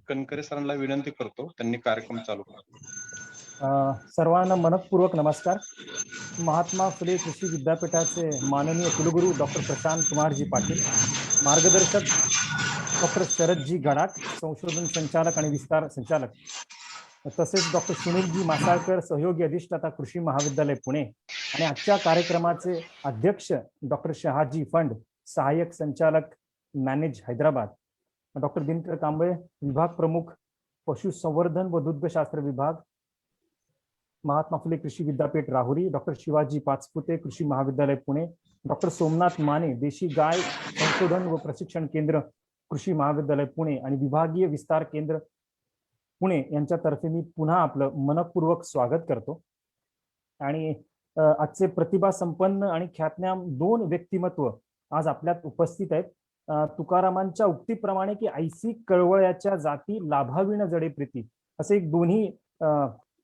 कणकरे सरांना विनंती करतो, त्यांनी कार्यक्रम चालू करा. सर्वांना मनपूर्वक नमस्कार. महात्मा फुले कृषी विद्यापीठाचे माननीय कुलगुरू डॉक्टर प्रशांत कुमारजी पाटील, मार्गदर्शक डॉक्टर शरदजी गडाख, संशोधन संचालक आणि विस्तार संचालक, तसेच डॉक्टर सुनीलजी मासाळकर, सहयोगी अधिष्ठाता कृषी महाविद्यालय पुणे, आणि आजच्या कार्यक्रमाचे अध्यक्ष डॉक्टर शहाजी फंड, सहाय्यक संचालक मॅनेज हैदराबाद, डॉक्टर दिनकर कांबळे, विभाग प्रमुख पशुसंवर्धन व दुग्धशास्त्र विभाग, महात्मा फुले कृषी विद्यापीठ राहुरी, डॉक्टर शिवाजी पाचपुते, कृषी महाविद्यालय पुणे, डॉक्टर सोमनाथ माने, देशी गाय संशोधन व प्रशिक्षण केंद्र, कृषी महाविद्यालय पुणे आणि विभागीय विस्तार केंद्र पुणे यांच्यातर्फे मी पुन्हा आपलं मनपूर्वक स्वागत करतो. आणि आजचे प्रतिभा संपन्न आणि ख्यातनाम दोन व्यक्तिमत्व आज आपल्यात उपस्थित आहेत. तुकारामांच्या उक्तीप्रमाणे की ऐसी कळवळ्याच्या जाती लाभाविण जडे प्रीती, असे एक दोन्ही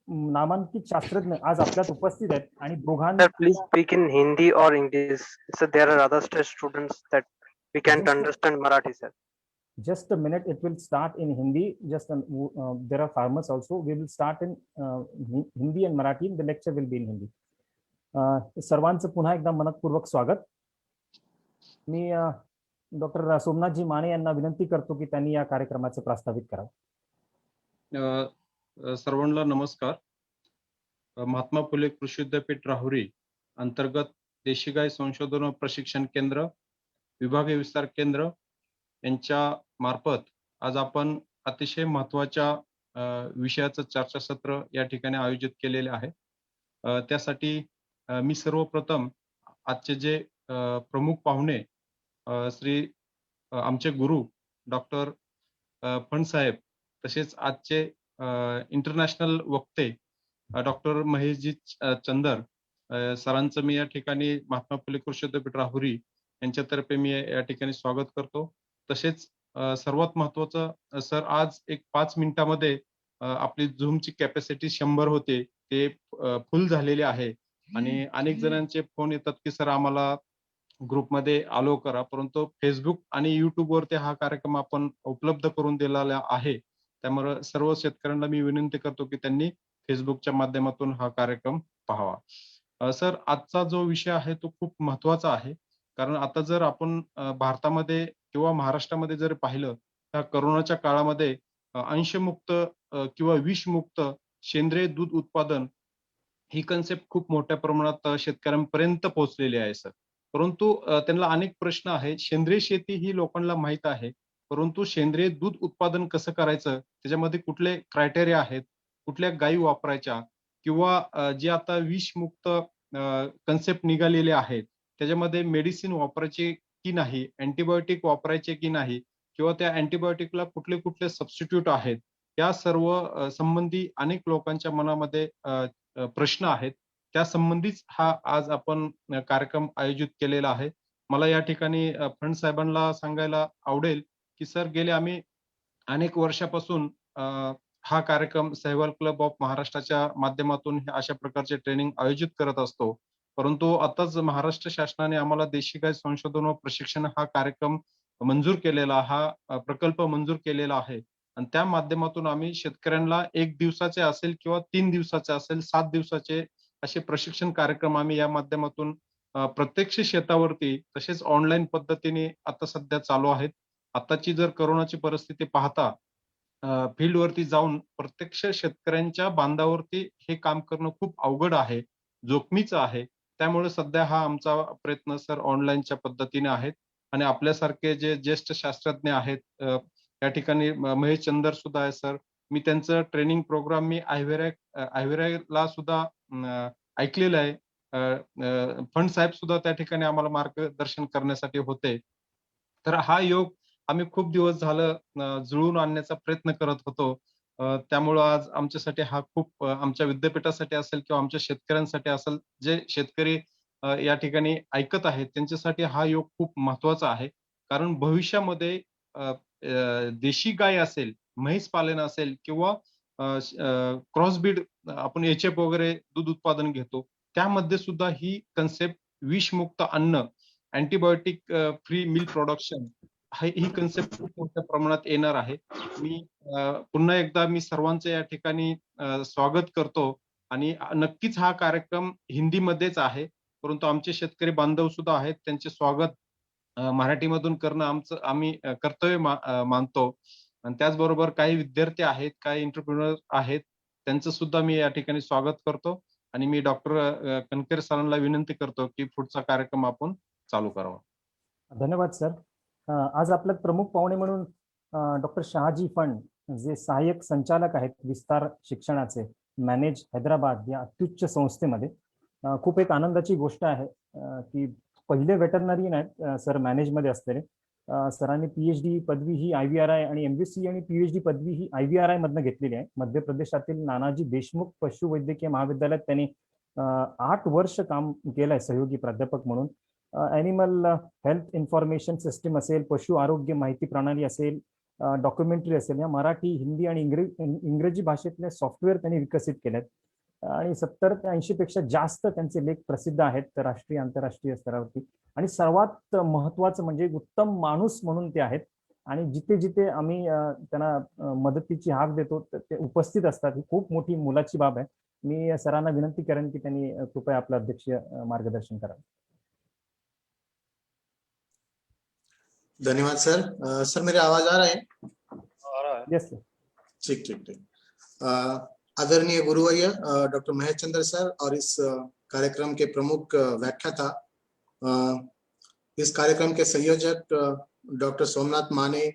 नामांकित शास्त्रज्ञ आज आपल्यात उपस्थित आहेत. आणि Sir, please speak in Hindi or English. So there are other students that we can't understand Marathi, sir. Just a minute, it will start in Hindi. There are farmers also. We will start in Hindi and Marathi. The lecture will be in Hindi. सर्वांचं पुन्हा एकदा मनपूर्वक स्वागत. मी doctor Somnathji माने यांना विनंती करतो की त्यांनी या कार्यक्रमाचे प्रास्ताविक करावं. सर्वांना नमस्कार. महात्मा फुले कृषी विद्यापीठ राहुरी अंतर्गत देशी गाय संशोधन व प्रशिक्षण केंद्र, विभागीय विस्तार केंद्र यांच्या मार्फत आज आपण अतिशय महत्त्वाच्या विषयाचं चर्चासत्र या ठिकाणी आयोजित केलेले आहे. त्यासाठी मी सर्वप्रथम आजचे जे प्रमुख पाहुणे श्री आमचे गुरु डॉक्टर फंड साहेब, तसेच आजचे इंटरनॅशनल वक्ते डॉक्टर महेशजी चंदर सरांचं मी या ठिकाणी महात्मा फुले कृषी विद्यापीठ राहुरी यांच्यातर्फे मी या ठिकाणी स्वागत करतो. तसेच सर्वात महत्त्वाचं सर, आज एक 5 मिनिटामध्ये आपली झूमची कॅपॅसिटी 100 होते, ते फुल झालेले आहे. आणि अनेक जणांचे फोन येतात की सर आम्हाला ग्रुपमध्ये अलो करा, परंतु फेसबुक आणि युट्यूबवरती हा कार्यक्रम आपण उपलब्ध करून दिलेला आहे. त्यामुळे सर्व शेतकऱ्यांना मी विनंती करतो की त्यांनी फेसबुकच्या माध्यमातून हा कार्यक्रम पाहावा. सर, आजचा जो विषय आहे तो खूप महत्त्वाचा आहे, कारण आता जर आपण भारतामध्ये किंवा महाराष्ट्रामध्ये जर पाहिलं तर करोनाच्या काळामध्ये अंशमुक्त किंवा विषमुक्त सेंद्रिय दूध उत्पादन ही कन्सेप्ट खूप मोठ्या प्रमाणात शेतकऱ्यांपर्यंत पोहोचलेली आहे सर. परंतु त्यांना अनेक प्रश्न आहेत. सेंद्रिय शेती ही लोकांना माहीत आहे, परंतु सेंद्रिय दूध उत्पादन कसं करायचं, त्याच्यामध्ये कुठले क्रायटेरिया आहेत, कुठल्या गायी वापरायच्या, किंवा जे आता विषमुक्त कन्सेप्ट निघालेले आहेत त्याच्यामध्ये मेडिसिन वापरायचे की नाही, अँटीबायोटिक वापरायचे की नाही, किंवा त्या अँटीबायोटिकला कुठले कुठले सबस्टिट्यूट आहेत, या सर्व संबंधी अनेक लोकांच्या मनामध्ये प्रश्न आहेत. त्या संबंधीच हा आज आपण कार्यक्रम आयोजित केलेला आहे. मला या ठिकाणी फंड साहेबांना सांगायला आवडेल की सर, गेले आम्ही अनेक वर्षापासून हा कार्यक्रम सहवाल क्लब ऑफ महाराष्ट्राच्या माध्यमातून अशा प्रकारचे ट्रेनिंग आयोजित करत असतो. परंतु आताच महाराष्ट्र शासनाने आम्हाला देशी गाय संशोधन व प्रशिक्षण हा कार्यक्रम मंजूर केलेला, हा प्रकल्प मंजूर केलेला आहे. आणि त्या माध्यमातून आम्ही शेतकऱ्यांना 1 दिवसाचे असेल किंवा 3 दिवसाचे असेल, 7 दिवसाचे असे प्रशिक्षण कार्यक्रम आम्ही या माध्यमातून प्रत्यक्ष शेतावरती तसेच ऑनलाईन पद्धतीने आता सध्या चालू आहेत. आताची जर करोनाची परिस्थिती पाहता फील्डवरती जाऊन प्रत्यक्ष शेतकऱ्यांच्या बांधावरती हे काम करणं खूप अवघड आहे, जोखमीचं आहे. त्यामुळे सध्या हा आमचा प्रयत्न सर ऑनलाईनच्या पद्धतीने आहेत. आणि आपल्यासारखे जे ज्येष्ठ शास्त्रज्ञ आहेत, या ठिकाणी महेश चंदर सुद्धा आहे सर. मी त्यांचं ट्रेनिंग प्रोग्राम मी आयव्हेराला सुद्धा ऐकलेलं आहे. फंड साहेब सुद्धा त्या ठिकाणी आम्हाला मार्गदर्शन करण्यासाठी होते. तर हा योग आम्ही खूप दिवस झालं जुळवून आणण्याचा प्रयत्न करत होतो. त्यामुळं आज आमच्यासाठी हा खूप आमच्या विद्यापीठासाठी असेल किंवा आमच्या शेतकऱ्यांसाठी असेल, जे शेतकरी या ठिकाणी ऐकत आहेत त्यांच्यासाठी हा योग खूप महत्त्वाचा आहे. कारण भविष्यामध्ये देशी गाय असेल, म्हैस पालन असेल किंवा क्रॉसब्रीड आपण एचएफ वगैरे दूध उत्पादन घेतो, त्यामध्ये सुद्धा ही कन्सेप्ट विषमुक्त अन्न, अँटीबायोटिक फ्री मिल्क प्रोडक्शन ही कन्सेप्ट खूप मोठ्या प्रमाणात येणार आहे. मी पुन्हा एकदा मी सर्वांचं या ठिकाणी स्वागत करतो आणि नक्कीच हा कार्यक्रम हिंदीमध्येच आहे. परंतु आमचे शेतकरी बांधव सुद्धा आहेत. त्यांचे स्वागत मराठीमधून करणं आम्ही कर्तव्य मानतो आणि त्याचबरोबर काही विद्यार्थी आहेत, काही एंटरप्रेन्युअर आहेत, त्यांचं सुद्धा मी या ठिकाणी स्वागत करतो आणि मी डॉक्टर कणकेर सरांना विनंती करतो, की पुढचा कार्यक्रम आपण चालू करावा. धन्यवाद सर. आज आपल्यात प्रमुख पाहुणे म्हणून डॉक्टर शहाजी फंड, जे सहाय्यक संचालक आहेत विस्तार शिक्षणाचे, मॅनेज हैदराबाद या अत्युच्च संस्थेमध्ये. खूप एक आनंदाची गोष्ट आहे की पहिले वेटरनरी नाहीत सर मॅनेजमध्ये असलेले. सरांनी PhD पदवी ही IVRI आणि MSc आणि PhD पदवी ही IVRI मधनं घेतलेली आहे. मध्य प्रदेशातील नानाजी देशमुख पशुवैद्यकीय महाविद्यालयात त्यांनी 8 वर्ष काम केलंय सहयोगी प्राध्यापक म्हणून. ॲनिमल हेल्थ इन्फॉर्मेशन सिस्टीम असेल, पशु आरोग्य माहिती प्रणाली असेल, डॉक्युमेंटरी असेल, या मराठी, हिंदी आणि इंग्रजी भाषेतले सॉफ्टवेअर त्यांनी विकसित केलेत आणि 70 ते 80 पेक्षा जास्त त्यांचे लेख प्रसिद्ध आहेत राष्ट्रीय आंतरराष्ट्रीय स्तरावरती. आणि सर्वात महत्वाचं म्हणजे उत्तम माणूस म्हणून ते आहेत आणि जिथे जिथे आम्ही त्यांना मदतीची हाक देतो ते उपस्थित असतात. ही खूप मोठी मोलाची बाब आहे. मी सरांना विनंती करेन की त्यांनी कृपया आपलं अध्यक्षीय मार्गदर्शन करावं. धन्यवाद सर. सर मेरी आवाज आ रहा है? Yes sir. ठीक ठीक ठीक. आदरणीय गुरुवर्य डॉक्टर महेश चंद्र सर और इस कार्यक्रम के प्रमुख व्याख्याता, इस कार्यक्रम के संयोजक डॉक्टर सोमनाथ माने,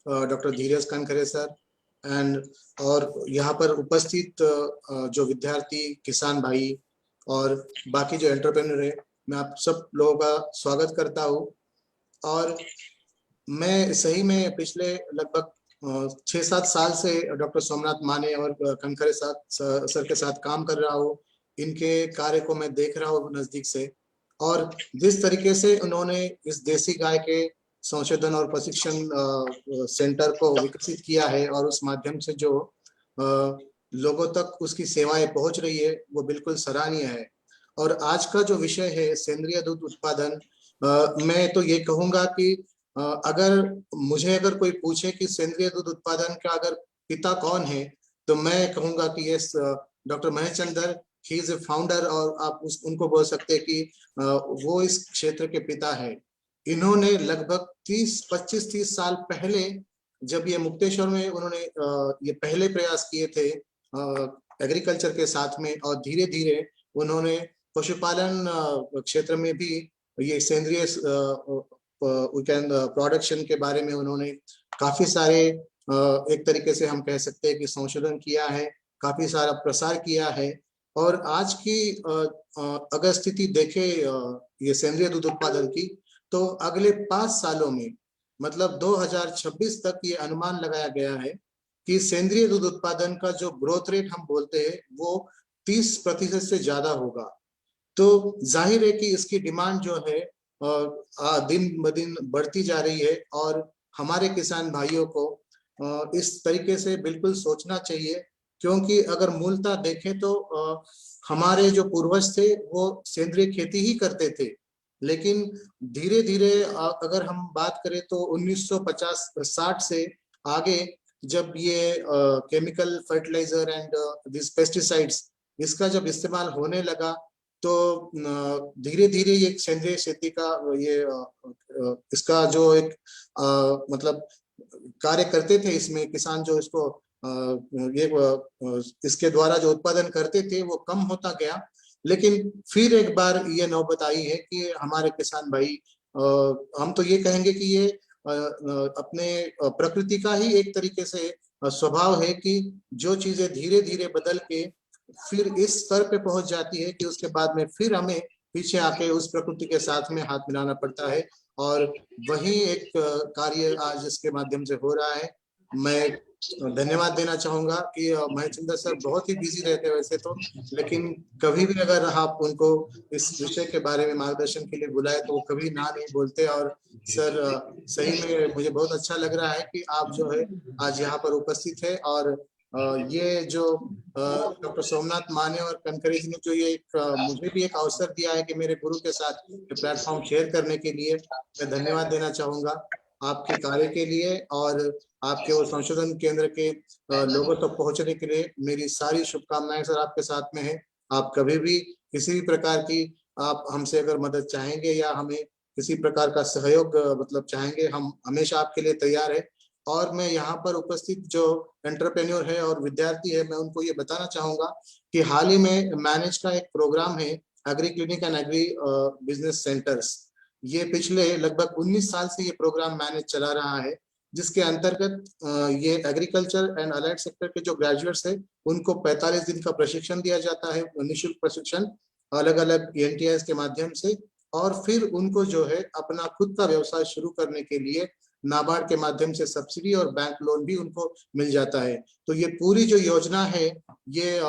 डॉक्टर धीरज कनकरे सर एंड और यहाँ पर उपस्थित जो विद्यार्थी, किसान भाई और बाकी जो एंटरप्रेन्योर है, मैं आप सब लोगों का स्वागत करता हूँ। और मैं सही में पिछले लगभग 6-7 साल से डॉक्टर सोमनाथ माने और कनकरे सर के साथ काम कर रहा हूँ। इनके कार्य को मैं देख रहा हूँ नजदीक से, और जिस तरीके से उन्होंने इस देसी गाय के संशोधन और प्रशिक्षण सेंटर को विकसित किया है और उस माध्यम से जो लोगों तक उसकी सेवाएं पहुंच रही है, वो बिल्कुल सराहनीय है। और आज का जो विषय है सेंद्रीय दूध उत्पादन, मैं तो ये कहूंगा कि अगर अगर कोई पूछे कि सेंद्रीय दूध उत्पादन का अगर पिता कौन है, तो मैं कहूंगा कि ये doctor Mahesh Chandra, he is a founder, और आप उनको बोल सकते हैं कि वो इस क्षेत्र के पिता है। इन्होंने लगभग 25-30 साल पहले, जब ये मुक्तेश्वर में उन्होंने ये पहले प्रयास किए थे एग्रीकल्चर के साथ में, और धीरे धीरे उन्होंने पशुपालन क्षेत्र में भी ये सेंद्रीय प्रोडक्शन के बारे में उन्होंने काफी सारे एक तरीके से हम कह सकते हैं कि संशोधन किया है, काफी सारा प्रसार किया है। और आज की अगर स्थिति देखे ये सेंद्रीय दूध उत्पादन की, तो अगले 5 सालों में, मतलब 2026 तक ये अनुमान लगाया गया है कि सेंद्रीय दूध उत्पादन का जो ग्रोथ रेट हम बोलते हैं वो 30% से ज्यादा होगा। तो जाहिर है कि इसकी डिमांड जो है दिन ब दिन बढ़ती जा रही है, और हमारे किसान भाइयों को इस तरीके से बिल्कुल सोचना चाहिए, क्योंकि अगर मूलतः देखें तो हमारे जो पूर्वज थे वो सेंद्रीय खेती ही करते थे, लेकिन धीरे धीरे अगर हम बात करें तो 1950-60 से आगे, जब ये chemical fertiliser and this pesticides इसका जब इस्तेमाल होने लगा, तो धीरे धीरे ये सेंद्रीय खेती का ये इसका जो एक मतलब कार्य करते थे, इसमें किसान जो इसको ये इसके द्वारा जो उत्पादन करते थे वो कम होता गया। लेकिन फिर एक बार ये नौबत आई है कि हमारे किसान भाई, हम तो ये कहेंगे कि ये अपने प्रकृति का ही एक तरीके से स्वभाव है कि जो चीजें धीरे धीरे बदल के फिर इस स्तर पे पहुंच जाती है कि उसके बाद में फिर हमें पीछे आके उस प्रकृति के साथ में हाथ मिलाना पड़ता है, और वही एक कार्य आज इसके माध्यम से हो रहा है। मैं धन्यवाद देना चाहूंगा कि महेश चंद्र सर बहुत ही बिजी रहते हैं वैसे तो, लेकिन कभी भी अगर आप उनको इस विषय के बारे में मार्गदर्शन के लिए बुलाए तो वो कभी ना नहीं बोलते। और सर सही में मुझे बहुत अच्छा लग रहा है कि आप जो है आज यहाँ पर उपस्थित है, और ये जो डॉक्टर सोमनाथ माने और कनकरे जी ने जो ये मुझे भी एक अवसर दिया है कि मेरे गुरु के साथ प्लेटफॉर्म शेयर करने के लिए, मैं धन्यवाद देना चाहूंगा। आपके कार्य के लिए और आपके वो संशोधन केंद्र के लोगों तक पहुंचने के लिए मेरी सारी शुभकामनाएं सर आपके साथ में है। आप कभी भी किसी भी प्रकार की आप हमसे अगर मदद चाहेंगे या हमें किसी प्रकार का सहयोग मतलब चाहेंगे, हम हमेशा आपके लिए तैयार है। और मैं यहाँ पर उपस्थित जो एंटरप्रेन्योर है और विद्यार्थी है, मैं उनको ये बताना चाहूंगा कि हाल ही में मैनेज का एक प्रोग्राम है, agree clinic and agri business centres. ये पिछले लगभग 19 साल से ये प्रोग्राम मैनेज चला रहा है, जिसके अंतर्गत ये एग्रीकल्चर एंड अलाइड सेक्टर के जो ग्रेजुएट्स है उनको 45 दिन का प्रशिक्षण दिया जाता है, निःशुल्क प्रशिक्षण अलग अलग एनटीआईएस के माध्यम से। और फिर उनको जो है अपना खुद का व्यवसाय शुरू करने के लिए नाबार्ड के माध्यम से सब्सिडी और बैंक लोन भी उनको मिल जाता है। तो ये पूरी जो योजना है ये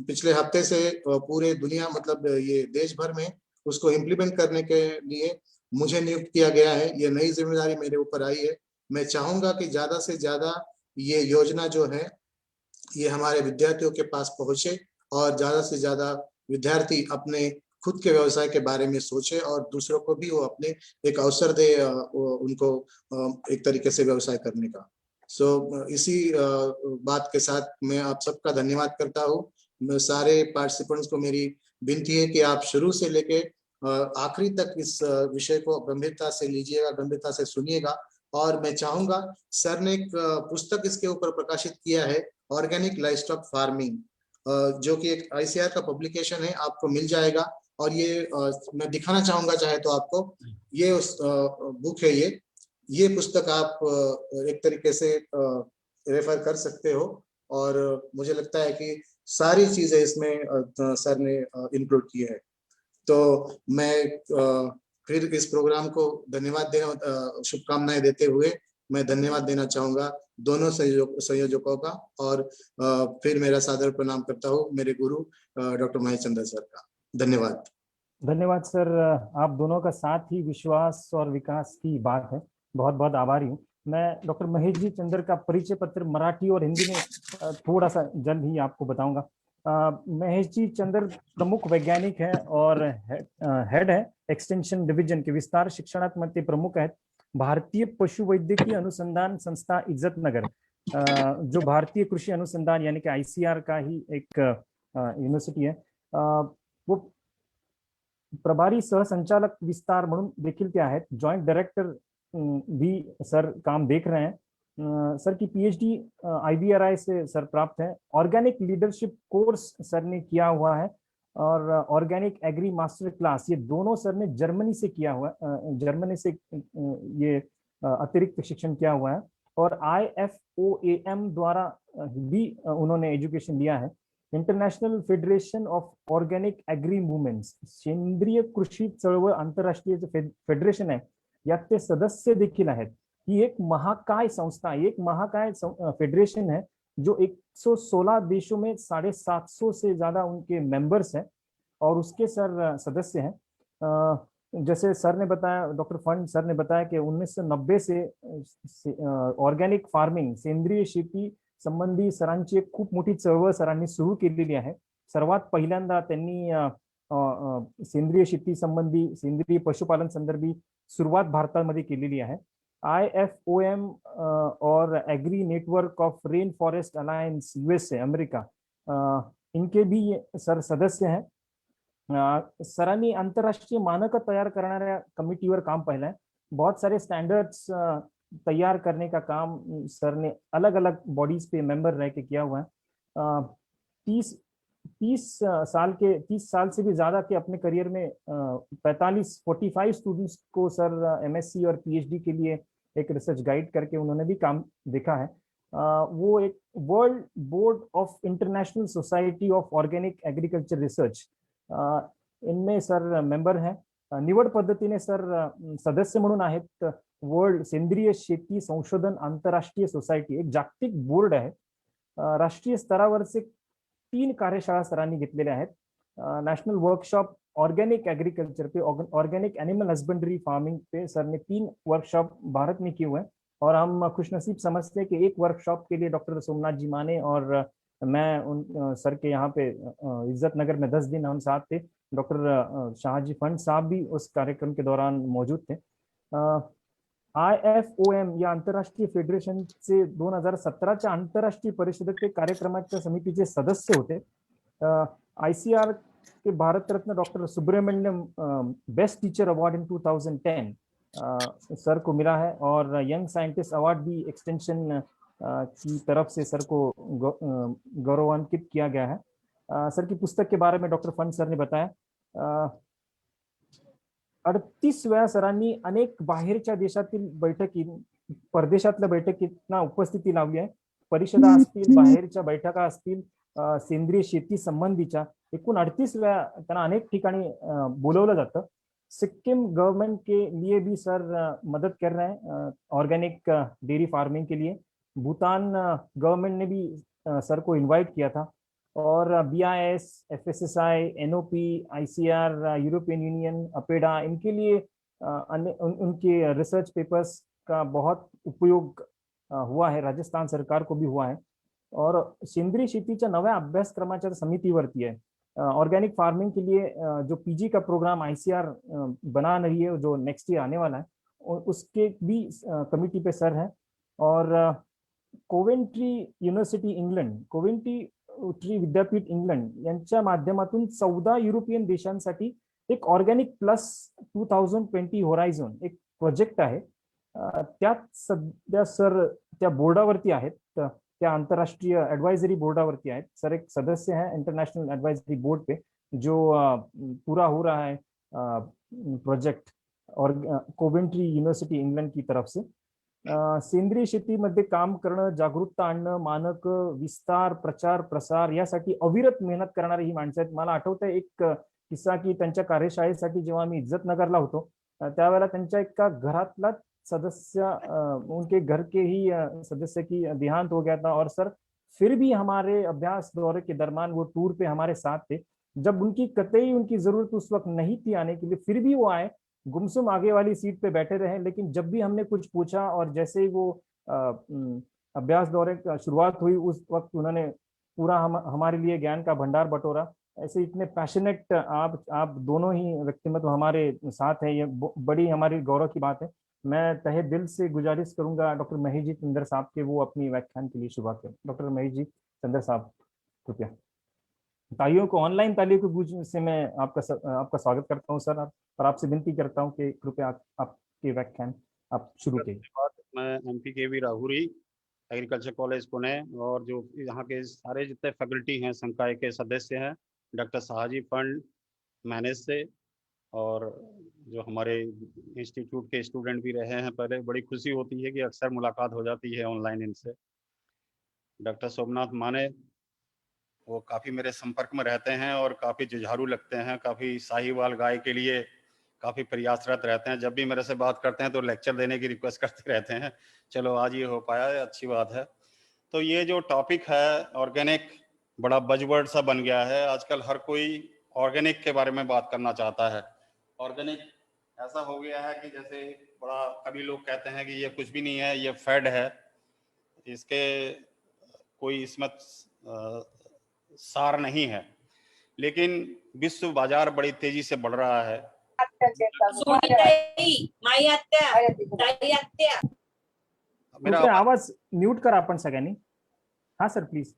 पिछले हफ्ते से पूरे दुनिया मतलब ये देश भर में उसको इम्प्लीमेंट करने के लिए मुझे नियुक्त किया गया है। ये नई जिम्मेदारी मेरे ऊपर आई है। मैं चाहूंगा कि ज्यादा से ज्यादा ये योजना जो है ये हमारे विद्यार्थियों के पास पहुंचे और ज्यादा से ज्यादा विद्यार्थी अपने खुद के व्यवसाय के बारे में सोचे और दूसरों को भी वो अपने एक अवसर दे उनको एक तरीके से व्यवसाय करने का। इसी बात के साथ मैं आप सबका धन्यवाद करता हूँ। सारे पार्टिसिपेंट्स को मेरी विनती है कि आप शुरू से लेके आखिरी तक इस विषय को गंभीरता से लीजिएगा, गंभीरता से सुनिएगा। और मैं चाहूंगा, सर ने एक पुस्तक इसके ऊपर प्रकाशित किया है, ऑर्गेनिक लाइवस्टॉक फार्मिंग, जो कि एक आईसीआर का पब्लिकेशन है, आपको मिल जाएगा। और ये मैं दिखाना चाहूंगा चाहे तो आपको, ये उस बुक है, ये पुस्तक आप एक तरीके से रेफर कर सकते हो। और मुझे लगता है कि सारी चीजें इसमें सर ने इंक्लूड की है। तो मैं फिर इस प्रोग्राम को धन्यवाद देना, शुभकामनाएं देते हुए मैं धन्यवाद देना चाहूंगा दोनों संयोजकों का। और फिर मेरा सादर प्रणाम करता हूँ मेरे गुरु डॉक्टर महेश चंद्र सर का। धन्यवाद। धन्यवाद सर, आप दोनों का साथ ही विश्वास और विकास की बात है। बहुत बहुत आभारी हूँ। मैं डॉक्टर महेश जी चंद्र का परिचय पत्र मराठी और हिंदी में थोड़ा सा जल्द ही आपको बताऊंगा। महेश जी चंद्र प्रमुख वैज्ञानिक है और हेड है एक्सटेंशन डिवीजन के विस्तार शिक्षणात्मक प्रमुख है भारतीय पशु वैद्यकीय अनुसंधान संस्था इज्जत नगर, जो भारतीय कृषि अनुसंधान यानी कि आईसीआर का ही एक यूनिव्हर्सिटी है। वो प्रभारी सहसंचालक विस्तार म्हणून देखील ते आहेत। जॉइंट डायरेक्टर भी सर काम देख रहे हैं। सर की पीएचडी आईवीआरआई से सर प्राप्त है। ऑर्गेनिक लीडरशिप कोर्स सर ने किया हुआ है और ऑर्गेनिक एग्री मास्टर क्लास ये दोनों सर ने जर्मनी से किया हुआ है। जर्मनी से ये अतिरिक्त शिक्षण किया हुआ है और IFOAM द्वारा भी उन्होंने एजुकेशन लिया है। International federation of organic agri movements, सेंद्रिय कृषी चळवळ आंतरराष्ट्रीय फेडरेशन आहे, यात ते सदस्य देखील आहेत। ही एक महाकाय संस्था, एक महाकाय फेडरेशन है जो 116 देशों में 750 से ज्यादा उनके मेंबर्स हैं और उसके सर सदस्य हैं। जैसे सर ने बताया, डॉक्टर फंड सर ने बताया कि 1990 से ऑर्गॅनिक फार्मिंग सेंद्रिय शेती संबंधी सरांची एक खूप मोठी चळवळ सरांनी सुरू केलेली आहे। सर्वात पहिल्यांदा त्यांनी सेंद्रिय शेती संबंधी सेंद्रिय पशुपालन संदर्भी सुरुवात भारतामध्ये केलेली आहे। IFOM और agri network of rain forest alliance USA America, इनके भी सर सदस्य हैं। सरांनी आंतरराष्ट्रीय मानक तैयार करणाऱ्या कमिटीवर काम पाहिलं है। बहुत सारे स्टैंडर्ड्स तैयार करने का काम सर ने अलग अलग बॉडीज पे मेंबर रह के किया हुआ है। 30 साल से भी ज्यादा के अपने करियर में 45 स्टूडेंट्स को सर MSc और PhD के लिए एक रिसर्च गाइड करके उन्होंने भी काम देखा है। वो एक world board of international society of organic agriculture research, इनमें सर मेंबर हैं। निवड पद्धतीने सर सदस्य म्हणून आहेत वर्ल्ड सेंद्रिय शेती संशोधन आंतरराष्ट्रीय सोसायटी, एक जागतिक बोर्ड आहे। राष्ट्रीय स्तरावरचे 3 कार्यशाळा सरांनी घेतलेल्या आहेत। नेशनल वर्कशॉप ऑर्गेनिक एग्रीकल्चर पे, ऑर्गेनिक एनिमल हस्बेंड्री फार्मिंग पे सर ने 3 वर्कशॉप भारत में किए हुए हैं और हम खुशनसीब समझते हैं कि एक वर्कशॉप के लिए डॉक्टर सोमनाथ जी माने और मैं उन सर के यहाँ पे इज्जत नगर में 10 दिन हम साथ थे। डॉक्टर शाहजी फंड साहब भी उस कार्यक्रम के दौरान मौजूद थे। IFOM या आंतरराष्ट्रीय फेडरेशनचे 2017च्या आंतरराष्ट्रीय परिषदेचे कार्यक्रमाच्या समितीचे सदस्य होते. ICR के Bharat Ratna doctor Subramaniam best teacher award in 2010 sir को मिला है, और यंग साइंटिस्ट अवार्ड भी एक्सटेंशन की तरफ से सर को गौरवान्वित किया गया है. सर की पुस्तक के बारे में डॉक्टर फन सर ने बताया. 38 वेळा सरांनी अनेक बाहेरच्या देशातील बैठकी, परदेशातल्या बैठकींना उपस्थिती लावली आहे. परिषदा असतील, बाहेरच्या बैठका असतील, सेंद्रिय शेती संबंधीच्या एकूण 38 वेळा त्यांना अनेक ठिकाणी बोलवलं जातं. सिक्किम गवर्नमेंट के लिए भी सर मदद कर रहे हैं ऑर्गेनिक डेयरी फार्मिंग के लिए. भूटान गवर्नमेंट ने भी सर को इनवाइट किया था, और BIS, FSSI, NOP, ICR, European union, APEDA, इनके लिए उनके रिसर्च पेपर्स का बहुत उपयोग हुआ है. राजस्थान सरकार को भी हुआ है. और सेंद्रिय शेतीच्या नव्या अभ्यासक्रमाच्या समितीवरती आहे. ऑर्गेनिक फार्मिंग के लिए जो PG का प्रोग्राम ICR बना रही है, जो नेक्स्ट ईयर आने वाला है, उसके भी कमिटी पे सर है. और कोवेंट्री युनिव्हर्सिटी इंग्लंड, कोवेंट्री विद्यापीठ इंग्लंड यांच्या माध्यमातून 14 युरोपियन देशांसाठी एक ऑर्गॅनिक प्लस 2020 होरायझन एक प्रोजेक्ट आहे. त्यात सध्या सर त्या बोर्डावरती आहेत, त्या आंतरराष्ट्रीय एडवाइजरी बोर्डावरती आहेत. सर एक सदस्य हैं इंटरनेशनल एडवाइजरी बोर्ड पे, जो पूरा हो रहा है प्रोजेक्ट और कोवेंट्री युनिव्हर्सिटी इंग्लंड की तरफ से. सेंद्रिय शेतीमध्ये काम करणं, जागरूकता आणणं, मानक विस्तार, प्रचार प्रसार यासाठी अविरत मेहनत करणारी ही माणसं आहेत. मला आठवतंय एक किस्सा की त्यांच्या कार्यशाळेसाठी जेव्हा मी इज्जतनगरला होतो, त्यावेळेला त्यांच्या एका घरातला सदस्य, उनके घर के ही सदस्य की देहांत हो गया था, और सर फिर भी हमारे अभ्यास दौरे के दरमियान वो टूर पे हमारे साथ थे. जब उनकी कतई उनकी जरूरत उस वक्त नहीं थी आने के लिए, फिर भी वो आए, गुमसुम आगे वाली सीट पे बैठे रहे. लेकिन जब भी हमने कुछ पूछा और जैसे ही वो अभ्यास दौरे का शुरुआत हुई, उस वक्त उन्होंने पूरा हमारे लिए ज्ञान का भंडार बटोरा. ऐसे इतने पैशनेट आप दोनों ही व्यक्तिमत्व हमारे साथ है, ये बड़ी हमारी गौरव की बात है. मैं तहे दिल से गुजारिश करूंगा डॉक्टर महेश जी चंद्र साहब के, वो अपनी व्याख्यान के लिए शुरुआत करें. डॉक्टर महेश जी चंद्र साहब, कृपया. तालियों को, ऑनलाइन तालियों के गूंज से मैं आपका स्वागत करता हूं सर, और आपसे विनती करता हूं कि कृपया आपके व्याख्यान आप शुरू कीजिए. मैं MPKV Rahuri, agriculture college Pune, और जो यहाँ के सारे जितने फैकल्टी हैं संकाय के सदस्य हैं, डॉक्टर शाहजी फंड मैनेज से, और जो हमारे इंस्टीट्यूट के स्टूडेंट भी रहे हैं पहले. बड़ी खुशी होती है कि अक्सर मुलाकात हो जाती है ऑनलाइन इनसे. डॉक्टर सोमनाथ माने, वो काफ़ी मेरे संपर्क में रहते हैं और काफ़ी जुझारू लगते हैं, काफ़ी साहिवाल गाय के लिए काफ़ी प्रयासरत रहते हैं. जब भी मेरे से बात करते हैं तो लेक्चर देने की रिक्वेस्ट करते रहते हैं. चलो आज ये हो पाया, अच्छी बात है. तो ये जो टॉपिक है ऑर्गेनिक, बड़ा बजवर्ड सा बन गया है आजकल. हर कोई ऑर्गेनिक के बारे में बात करना चाहता है. ऑर्गेनिक ऐसा हो गया है कि जैसे बड़ा, कभी लोग कहते हैं कि ये कुछ भी नहीं है, ये फैड है, इसके कोई इसमें सार नहीं है. लेकिन विश्व बाजार बड़ी तेजी से बढ़ रहा है. मेरा आवाज म्यूट करा आपण सगळ्यांनी. हाँ सर प्लीज.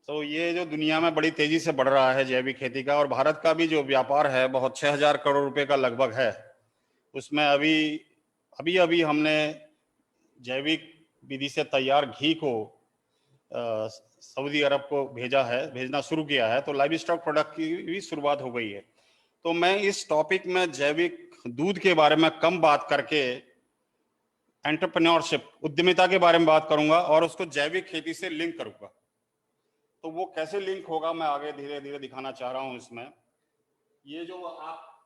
तो ये जो दुनिया में बड़ी तेजी से बढ़ रहा है जैविक खेती का, और भारत का भी जो व्यापार है बहुत 6000 करोड़ रुपए का लगभग है. उसमें अभी हमने जैविक विधि से तैयार घी को सऊदी अरब को भेजना शुरू किया है. तो लाइव स्टॉक प्रोडक्ट की भी शुरुआत हो गई है. तो मैं इस टॉपिक में जैविक दूध के बारे में कम बात करके एंटरप्रेन्योरशिप, उद्यमिता के बारे में बात करूंगा, और उसको जैविक खेती से लिंक करूंगा. तो वो कैसे लिंक होगा मैं आगे धीरे धीरे दिखाना चाह रहा हूं. इसमें ये जो आप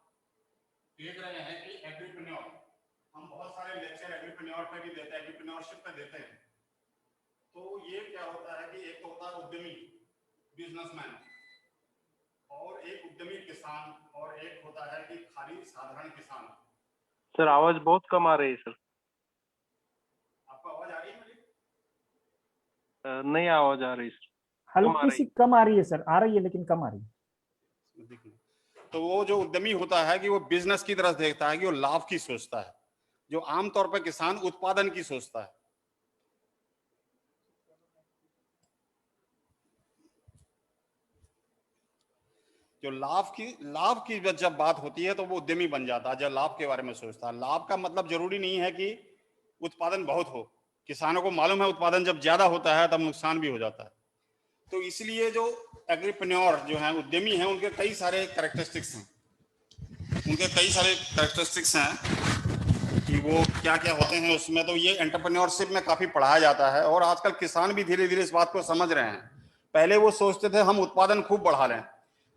देख रहे हैं कि एग्रीप्रेन्योर, हम बहुत सारे लेक्चर एग्रीप्रेन्योर पे भी देते हैं, एग्रीप्रेन्योरशिप पे देते हैं. तो ये क्या होता है कि एक तो होता है उद्यमी, बिजनेसमैन, और एक उद्यमी किसान, और एक होता है कि खाली साधारण किसान. सर आवाज बहुत कम आ रही है सर. आपको आवाज आ रही है मेरी? नहीं आवाज आ रही सर. हल्की सी कम आ रही है सर. आ रही है लेकिन कम आ रही है. तो वो जो उद्यमी होता है कि वो बिजनेस की तरफ देखता है, कि वो लाभ की सोचता है. जो आमतौर पर किसान उत्पादन की सोचता है। जो लाभ की जब बात होती है तो वो उद्यमी बन जाता है, जब लाभ के बारे में सोचता है। लाभ का मतलब जरूरी नहीं है कि उत्पादन बहुत हो, किसानों को मालूम है उत्पादन जब ज्यादा होता है तब नुकसान भी हो जाता है। तो इसलिए जो एग्रीप्रेन्योर जो है, उद्यमी हैं, उनके कई सारे कैरेक्टरिस्टिक्स हैं कि वो क्या क्या होते हैं उसमें। तो ये एंटरप्रेन्योरशिप में काफी पढ़ाया जाता है और आजकल किसान भी धीरे धीरे इस बात को समझ रहे हैं। पहले वो सोचते थे हम उत्पादन खूब बढ़ा लें,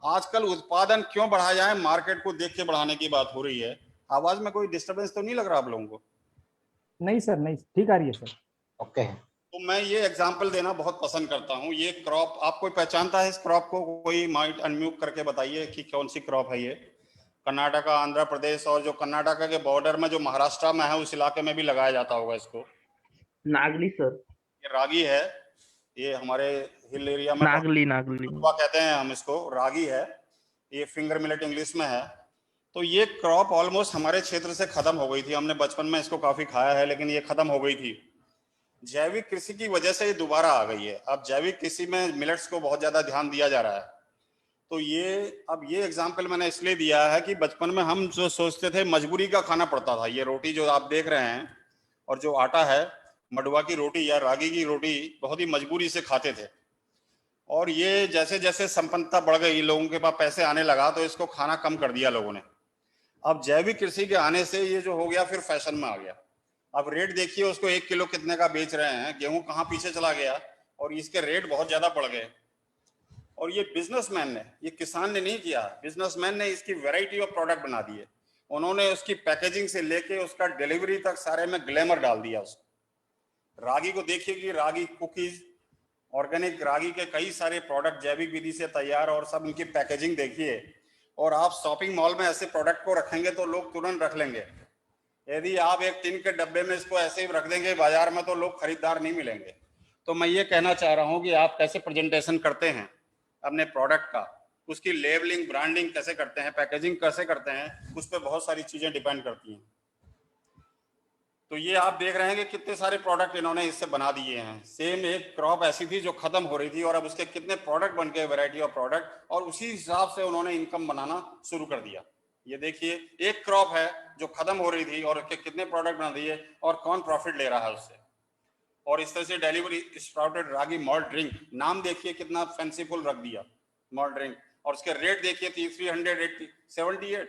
आजकल उत्पादन क्यों बढ़ाया जाए, मार्केट को देख के बढ़ाने की बात हो रही है। आवाज में कोई डिस्टरबेंस तो नहीं लग रहा आप लोगों को? नहीं सर, नहीं, ठीक आ रही है सर। ओके। तो मैं ये एग्जांपल देना बहुत पसंद करता हूँ। ये क्रॉप, आप कोई पहचानता है इस क्रॉप को? कोई माइट अनम्यूट करके बताइए कि कौन सी क्रॉप है ये। कर्नाटका, आंध्र प्रदेश और जो कर्नाटका के बॉर्डर में जो महाराष्ट्र में है उस इलाके में भी लगाया जाता होगा इसको। नागली सर। ये रागी है, ये हमारे हिल एरिया में नागली कहते हैं हम इसको, रागी है। ये फिंगर मिलेट इंग्लिश में है। तो ये क्रॉप ऑलमोस्ट हमारे क्षेत्र से खत्म हो गई थी। हमने बचपन में इसको काफी खाया है, लेकिन ये खत्म हो गई थी। जैविक कृषि की वजह से ये दोबारा आ गई है। अब जैविक कृषि में मिलेट्स को बहुत ज्यादा ध्यान दिया जा रहा है। तो ये एग्जाम्पल मैंने इसलिए दिया है कि बचपन में हम जो सोचते थे मजबूरी का खाना पड़ता था। ये रोटी जो आप देख रहे हैं और जो आटा है, मडुआ की रोटी या रागी की रोटी बहुत ही मजबूरी से खाते थे। और ये जैसे जैसे संपन्नता बढ़ गई, लोगों के पास पैसे आने लगा, तो इसको खाना कम कर दिया लोगों ने। अब जैविक कृषि के आने से ये जो हो गया फिर फैशन में आ गया। अब रेट देखिए उसको 1 किलो कितने का बेच रहे हैं। गेहूं कहाँ पीछे चला गया और इसके रेट बहुत ज्यादा बढ़ गए। और ये बिजनेसमैन ने, ये किसान ने नहीं किया, बिजनेसमैन ने इसकी वैरायटी ऑफ प्रोडक्ट बना दिए। उन्होंने उसकी पैकेजिंग से लेके उसका डिलीवरी तक सारे में ग्लैमर डाल दिया उसको। रागी को देखिए कि रागी कुकीज, ऑर्गेनिक रागी के कई सारे प्रोडक्ट जैविक विधि से तैयार, और सब उनकी पैकेजिंग देखिए। और आप शॉपिंग मॉल में ऐसे प्रोडक्ट को रखेंगे तो लोग तुरंत रख लेंगे। यदि आप एक टिन के डब्बे में इसको ऐसे ही रख देंगे बाजार में तो लोग खरीदार नहीं मिलेंगे। तो मैं ये कहना चाह रहा हूँ कि आप कैसे प्रेजेंटेशन करते हैं अपने प्रोडक्ट का, उसकी लेबलिंग, ब्रांडिंग कैसे करते हैं, पैकेजिंग कैसे करते हैं, उस पर बहुत सारी चीजें डिपेंड करती हैं। तो ये आप देख रहे हैं कि कितने सारे प्रोडक्ट इन्होंने इससे बना दिए हैं। सेम एक क्रॉप ऐसी थी जो खत्म हो रही थी और अब उसके कितने प्रोडक्ट बन गए, वैरायटी ऑफ प्रोडक्ट, और उसी हिसाब से उन्होंने इनकम बनाना शुरू कर दिया। ये देखिए एक क्रॉप है जो खत्म हो रही थी और उसके कितने प्रोडक्ट बना दिए और कौन प्रॉफिट ले रहा है उससे। और इस तरह से डिलीवरी स्प्राउटेड रागी मॉल्ट ड्रिंक, नाम देखिए कितना फैंसीफुल रख दिया, मॉल्ट ड्रिंक, और उसके रेट देखिए 378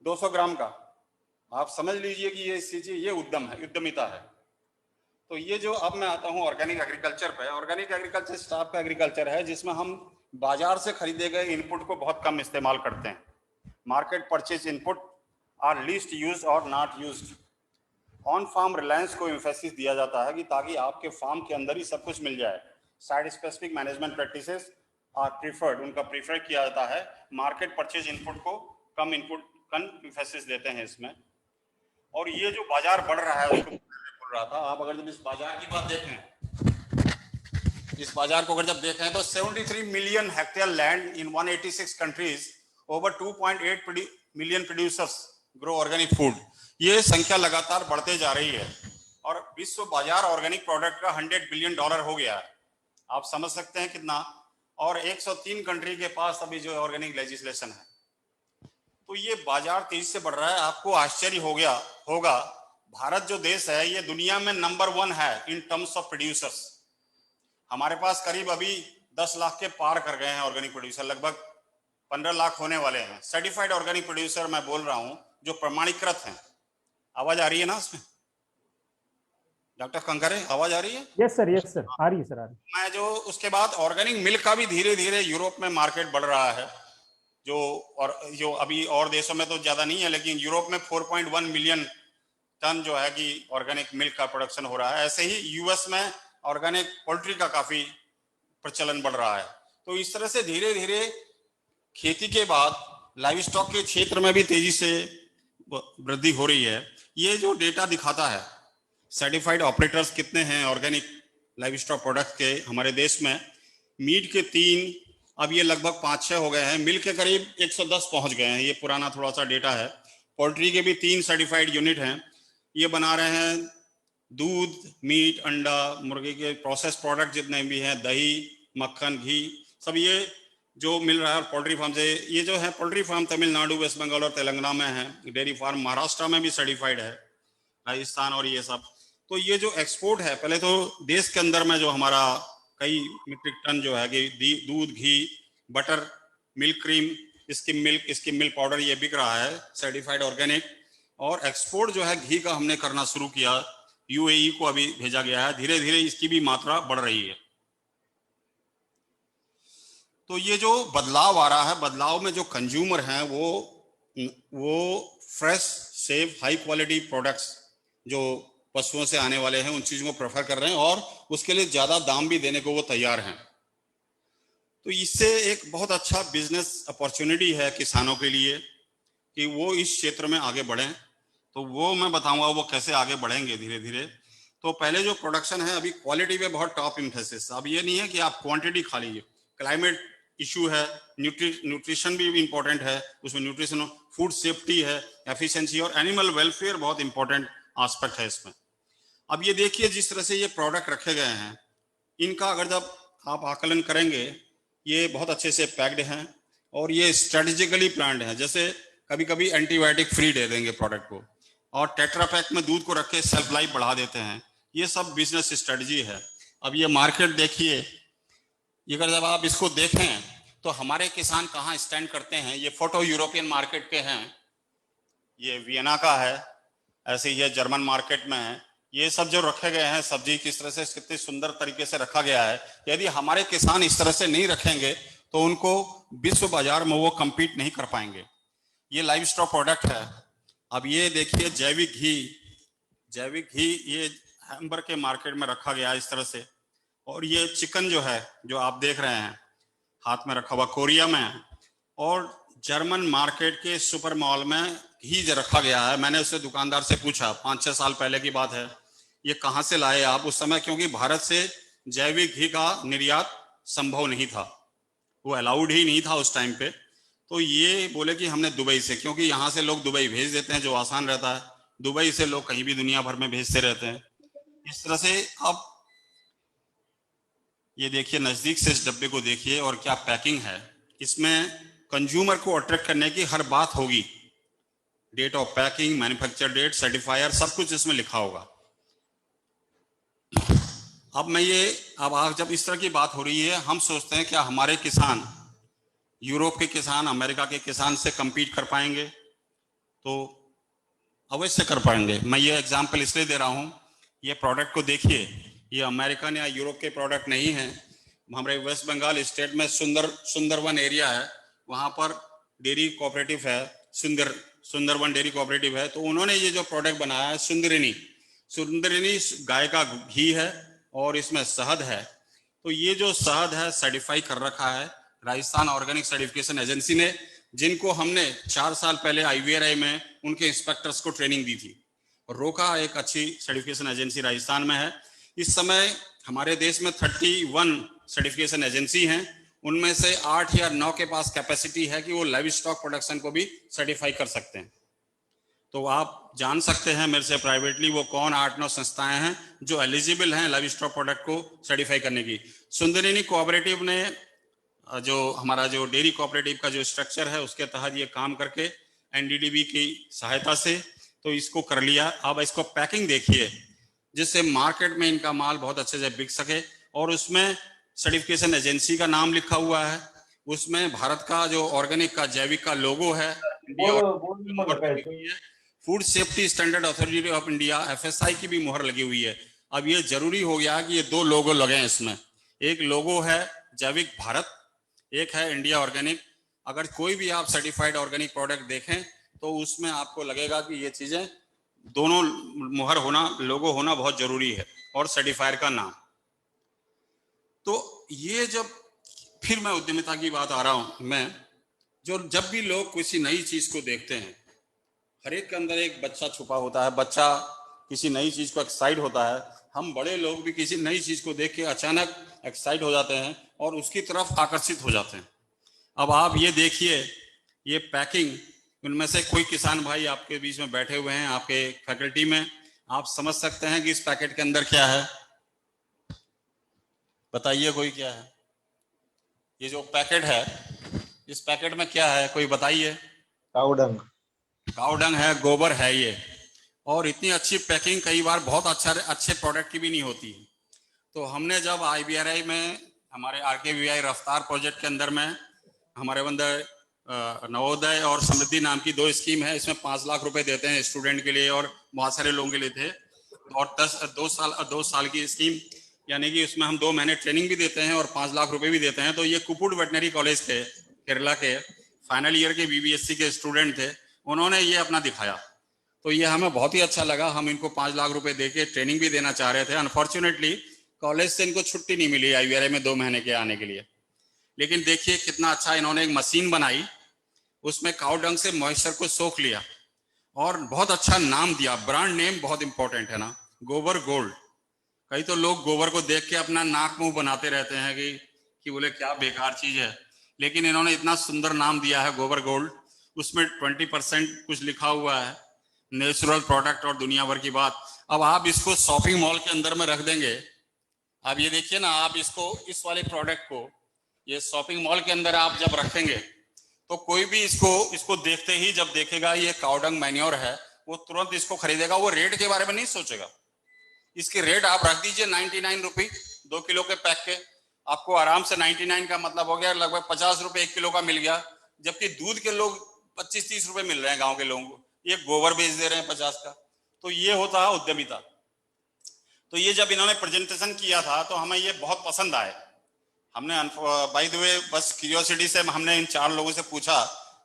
200 ग्राम का। आप समझ लीजिए कि ये उद्यम है, उद्यमिता है। तो ये जो, अब मैं आता हूँ ऑर्गेनिक एग्रीकल्चर पे। ऑर्गेनिक एग्रीकल्चर स्टाफ का एग्रीकल्चर है जिसमें हम बाजार से खरीदे गए इनपुट को बहुत कम इस्तेमाल करते हैं। Market purchase input are least use और not used. On farm reliance को एम्फेसिस दिया जाता है कि ताकि आपके फार्म के अंदर ही सब कुछ मिल जाए। Site specific management practices are preferred, उनका प्रीफर किया जाता है। मार्केट परचेज इनपुट को कम एम्फेसिस देते हैं इसमें। और ये जो बाजार बढ़ रहा है उसको बोल रहा था। आप अगर जब इस बाजार की बात देखें, इस बाजार को अगर जब देखें तो 73 million hectare land in 186 countries, over 2.8 million producers grow organic food. ये संख्या लगातार बढ़ते जा रही है और विश्व बाजार ऑर्गेनिक प्रोडक्ट का $100 बिलियन हो गया है। आप समझ सकते हैं कितना। और 103 कंट्री के पास अभी जो ऑर्गेनिक लेजिस्लेशन है। तो ये बाजार तेजी से बढ़ रहा है। आपको आश्चर्य हो गया होगा, भारत जो देश है ये दुनिया में नंबर 1 है इन टर्म्स ऑफ प्रोड्यूसर्स। हमारे पास करीब अभी 10 लाख के पार कर गए हैं ऑर्गेनिक प्रोड्यूसर, लगभग 15 लाख होने वाले हैं। सर्टिफाइड ऑर्गेनिक प्रोड्यूसर मैं बोल रहा हूं जो प्रमाणीकृत हैं। आवाज आ रही है ना उसमें? डॉक्टर कंकरे आवाज आ रही है? यस सर, आ रही है सर, आ रही है। मैं जो उसके बाद ऑर्गेनिक मिल्क का भी धीरे धीरे यूरोप में मार्केट बढ़ रहा है, जो अभी और देशों में तो ज्यादा नहीं है, लेकिन यूरोप में 4.1 मिलियन टन जो है कि ऑर्गेनिक मिल्क का प्रोडक्शन हो रहा है। ऐसे ही यूएस में ऑर्गेनिक पोल्ट्री का काफी प्रचलन बढ़ रहा है। तो इस तरह से धीरे धीरे खेती के बाद लाइव स्टॉक के क्षेत्र में भी तेजी से वृद्धि हो रही है। ये जो डेटा दिखाता है सर्टिफाइड ऑपरेटर्स कितने हैं ऑर्गेनिक लाइव स्टॉक प्रोडक्ट के हमारे देश में। मीट के 3, अब ये लगभग 5-6 हो गए हैं। मिल्क के करीब 110 पहुंच गए हैं। ये पुराना थोड़ा सा डेटा है। पोल्ट्री के भी 3 सर्टिफाइड यूनिट हैं। ये बना रहे हैं दूध, मीट, अंडा, मुर्गे के प्रोसेस प्रोडक्ट जितने भी हैं, दही, मक्खन, घी, सब ये जो मिल रहा है पोल्ट्री फार्म से। ये जो है poultry farm Tamil Nadu, waste Bengal और तेलंगाना में है। डेयरी फार्म महाराष्ट्र में भी सर्टिफाइड है, राजस्थान और ये सब। तो ये जो एक्सपोर्ट है, पहले तो देश के अंदर में जो हमारा कई मीट्रिक टन जो है कि दूध, घी, butter, milk cream, skim milk powder ये बिक रहा है सर्टिफाइड ऑर्गेनिक। और एक्सपोर्ट जो है घी का हमने करना शुरू किया, यूएई को अभी भेजा गया है। धीरे धीरे इसकी भी मात्रा बढ़ रही है। तो ये जो बदलाव आ रहा है, बदलाव में जो कंज्यूमर हैं वो fresh, safe, high quality products जो पशुओं से आने वाले हैं उन चीजों को प्रेफर कर रहे हैं और उसके लिए ज्यादा दाम भी देने को वो तैयार हैं। तो इससे एक बहुत अच्छा बिजनेस अपॉर्चुनिटी है किसानों के लिए कि वो इस क्षेत्र में आगे बढ़ें। तो वो मैं बताऊंगा वो कैसे आगे बढ़ेंगे धीरे धीरे। तो पहले जो प्रोडक्शन है, अभी क्वालिटी पे बहुत टॉप इम्फेसिस। अब ये नहीं है कि आप क्वांटिटी खा लीजिए, क्लाइमेट इशू है, न्यूट्रिशन भी इंपॉर्टेंट है उसमें, न्यूट्रिशन, फूड सेफ्टी है, एफिशिएंसी और एनिमल वेलफेयर बहुत इंपॉर्टेंट एस्पेक्ट है इसमें। अब ये देखिए जिस तरह से ये प्रोडक्ट रखे गए हैं, इनका अगर जब आप आकलन करेंगे, ये बहुत अच्छे से पैक्ड हैं और ये स्ट्रेटेजिकली प्लान्ड है। जैसे कभी कभी एंटीबायोटिक फ्री दे देंगे प्रोडक्ट को और टेट्रा पैक में दूध को रख के सेल्फ लाइफ बढ़ा देते हैं। ये सब बिजनेस स्ट्रेटजी है। अब ये मार्केट देखिए, ये अगर जब आप इसको देखें तो हमारे किसान कहाँ स्टैंड करते हैं। ये फोटो यूरोपियन मार्केट के हैं, ये वियना का है, ऐसे ही ये जर्मन मार्केट में है। ये सब जो रखे गए हैं सब्जी, किस तरह से कितने सुंदर तरीके से रखा गया है। यदि हमारे किसान इस तरह से नहीं रखेंगे तो उनको विश्व बाजार में वो compete नहीं कर पाएंगे। ये लाइव स्टॉक प्रोडक्ट है। अब ये देखिए जैविक घी ये हैम्बर के मार्केट में रखा गया है इस तरह से। और ये चिकन जो है, जो आप देख रहे हैं हाथ में रखा हुआ, कोरिया में और जर्मन मार्केट के सुपर मॉल में घी जो रखा गया है। मैंने उससे दुकानदार से पूछा, 5-6 साल पहले की बात है, ये कहाँ से लाए आप उस समय, क्योंकि भारत से जैविक घी का निर्यात संभव नहीं था, वो अलाउड ही नहीं था उस टाइम पे। तो ये बोले कि हमने दुबई से, क्योंकि यहाँ से लोग दुबई भेज देते हैं जो आसान रहता है, दुबई से लोग कहीं भी दुनिया भर में भेजते रहते हैं इस तरह से। अब ये देखिए नजदीक से इस डब्बे को देखिए और क्या पैकिंग है इसमें। कंज्यूमर को अट्रैक्ट करने की हर बात होगी, date of packing, manufacture date, certifier, सब कुछ इसमें लिखा होगा। अब आज जब इस तरह की बात हो रही है, हम सोचते हैं क्या हमारे किसान यूरोप के किसान, अमेरिका के किसान से compete कर पाएंगे? तो अवश्य कर पाएंगे। मैं ये एग्जाम्पल इसलिए दे रहा हूँ, ये प्रोडक्ट को देखिए, ये अमेरिकन या यूरोप के प्रोडक्ट नहीं है। हमारे वेस्ट बंगाल स्टेट में सुंदरवन एरिया है, वहाँ पर डेयरी कोऑपरेटिव है, सुंदरवन डेयरी कोऑपरेटिव है। तो उन्होंने ये जो प्रोडक्ट बनाया है सुंदरिनी गाय का घी है और इसमें शहद है। तो ये जो शहद है सर्टिफाई कर रखा है राजस्थान ऑर्गेनिक सर्टिफिकेशन एजेंसी ने, जिनको हमने 4 साल पहले IVRI में उनके इंस्पेक्टर्स को ट्रेनिंग दी थी। रोका एक अच्छी सर्टिफिकेशन एजेंसी राजस्थान में है। इस समय हमारे देश में 31 सर्टिफिकेशन एजेंसी हैं, उनमें से 8 या 9 के पास कैपेसिटी है कि वो लाइव स्टॉक प्रोडक्शन को भी सर्टिफाई कर सकते हैं। तो आप जान सकते हैं मेरे से प्राइवेटली वो कौन 8-9 संस्थाएं हैं जो एलिजिबल हैं लाइव स्टॉक प्रोडक्ट को सर्टिफाई करने की। सुंदरिनी कोऑपरेटिव ने जो हमारा जो डेयरी कोऑपरेटिव का जो स्ट्रक्चर है उसके तहत ये काम करके NDDB की सहायता से तो इसको कर लिया। अब इसको पैकिंग देखिए जिससे मार्केट में इनका माल बहुत अच्छे से बिक सके। और उसमें सर्टिफिकेशन एजेंसी का नाम लिखा हुआ है, उसमें भारत का जो ऑर्गेनिक का जैविक का लोगो है, food safety standard authority of India FSI की भी मुहर लगी हुई है। अब ये जरूरी हो गया कि ये 2 लोगो लगे हैं इसमें, एक लोगो है जैविक भारत, एक है इंडिया ऑर्गेनिक। अगर कोई भी आप सर्टिफाइड ऑर्गेनिक प्रोडक्ट देखें तो उसमें आपको लगेगा कि ये चीजें दोनों मुहर होना, लोगो होना बहुत जरूरी है और सर्टिफायर का नाम। तो ये जब फिर मैं उद्यमिता की बात आ रहा हूं, मैं जब भी लोग किसी नई चीज को देखते हैं, हर एक के अंदर एक बच्चा छुपा होता है, बच्चा किसी नई चीज को एक्साइट होता है। हम बड़े लोग भी किसी नई चीज को देख के अचानक एक्साइट हो जाते हैं और उसकी तरफ आकर्षित हो जाते हैं। अब आप ये देखिए, ये पैकिंग उनमें से कोई किसान भाई आपके बीच में बैठे हुए हैं आपके फैकल्टी में, आप समझ सकते हैं कि इस पैकेट के अंदर क्या है? बताइए कोई क्या है? ये जो पैकेट है, इस पैकेट में क्या है, कोई बताइए। काउडंग। काउडंग है, गोबर है ये। और इतनी अच्छी पैकिंग कई बार बहुत अच्छे प्रोडक्ट की भी नहीं होती। तो हमने जब IBRI में हमारे RKVI रफ्तार प्रोजेक्ट के अंदर में हमारे अंदर नवोदय और समृद्धि नाम की 2 स्कीम है, इसमें 5 लाख रुपए देते हैं स्टूडेंट के लिए और बहुत सारे लोगों के लिए थे। और 2 साल की स्कीम, यानी कि उसमें हम 2 महीने ट्रेनिंग भी देते हैं और 5 लाख रुपए भी देते हैं। तो ये कुपुड वेटनरी कॉलेज के केरला के फाइनल ईयर के BBSc के स्टूडेंट थे, उन्होंने ये अपना दिखाया। तो ये हमें बहुत ही अच्छा लगा। हम इनको 5 लाख रुपए देके ट्रेनिंग भी देना चाह रहे थे। अनफॉर्चुनेटली कॉलेज से इनको छुट्टी नहीं मिली IBRI में 2 महीने के आने के लिए। लेकिन देखिए कितना अच्छा इन्होंने एक मशीन बनाई, उसमें काउ डंग से मॉइस्चर को सोख लिया और बहुत अच्छा नाम दिया। ब्रांड नेम बहुत इंपॉर्टेंट है ना, गोबर गोल्ड। कई तो लोग गोबर को देख के अपना नाक मुंह बनाते रहते हैं कि बोले क्या बेकार चीज है, लेकिन इन्होंने इतना सुंदर नाम दिया है गोबर गोल्ड। उसमें 20% कुछ लिखा हुआ है, नेचुरल प्रोडक्ट और दुनिया भर की बात। अब आप इसको शॉपिंग मॉल के अंदर में रख देंगे, आप ये देखिए ना, आप इसको इस वाले प्रोडक्ट को ये शॉपिंग मॉल के अंदर आप जब रखेंगे तो कोई भी इसको देखते ही जब देखेगा ये काउडंग मैन्योर है, वो तुरंत इसको खरीदेगा, वो रेट के बारे में नहीं सोचेगा। इसकी रेट आप रख दीजिए 99 रुपये 2 किलो के पैक के, आपको आराम से 99 का मतलब हो गया लगभग 50 रुपए 1 किलो का मिल गया। जबकि दूध के लोग 25-30 रुपए मिल रहे हैं गांव के लोगों को, ये गोबर बेच दे रहे हैं 50 का। तो ये होता है उद्यमिता। तो ये जब इन्होंने प्रेजेंटेशन किया था तो हमें ये बहुत पसंद आए। हमने बाय द वे बस क्यूरियोसिटी से हमने इन 4 लोगों से पूछा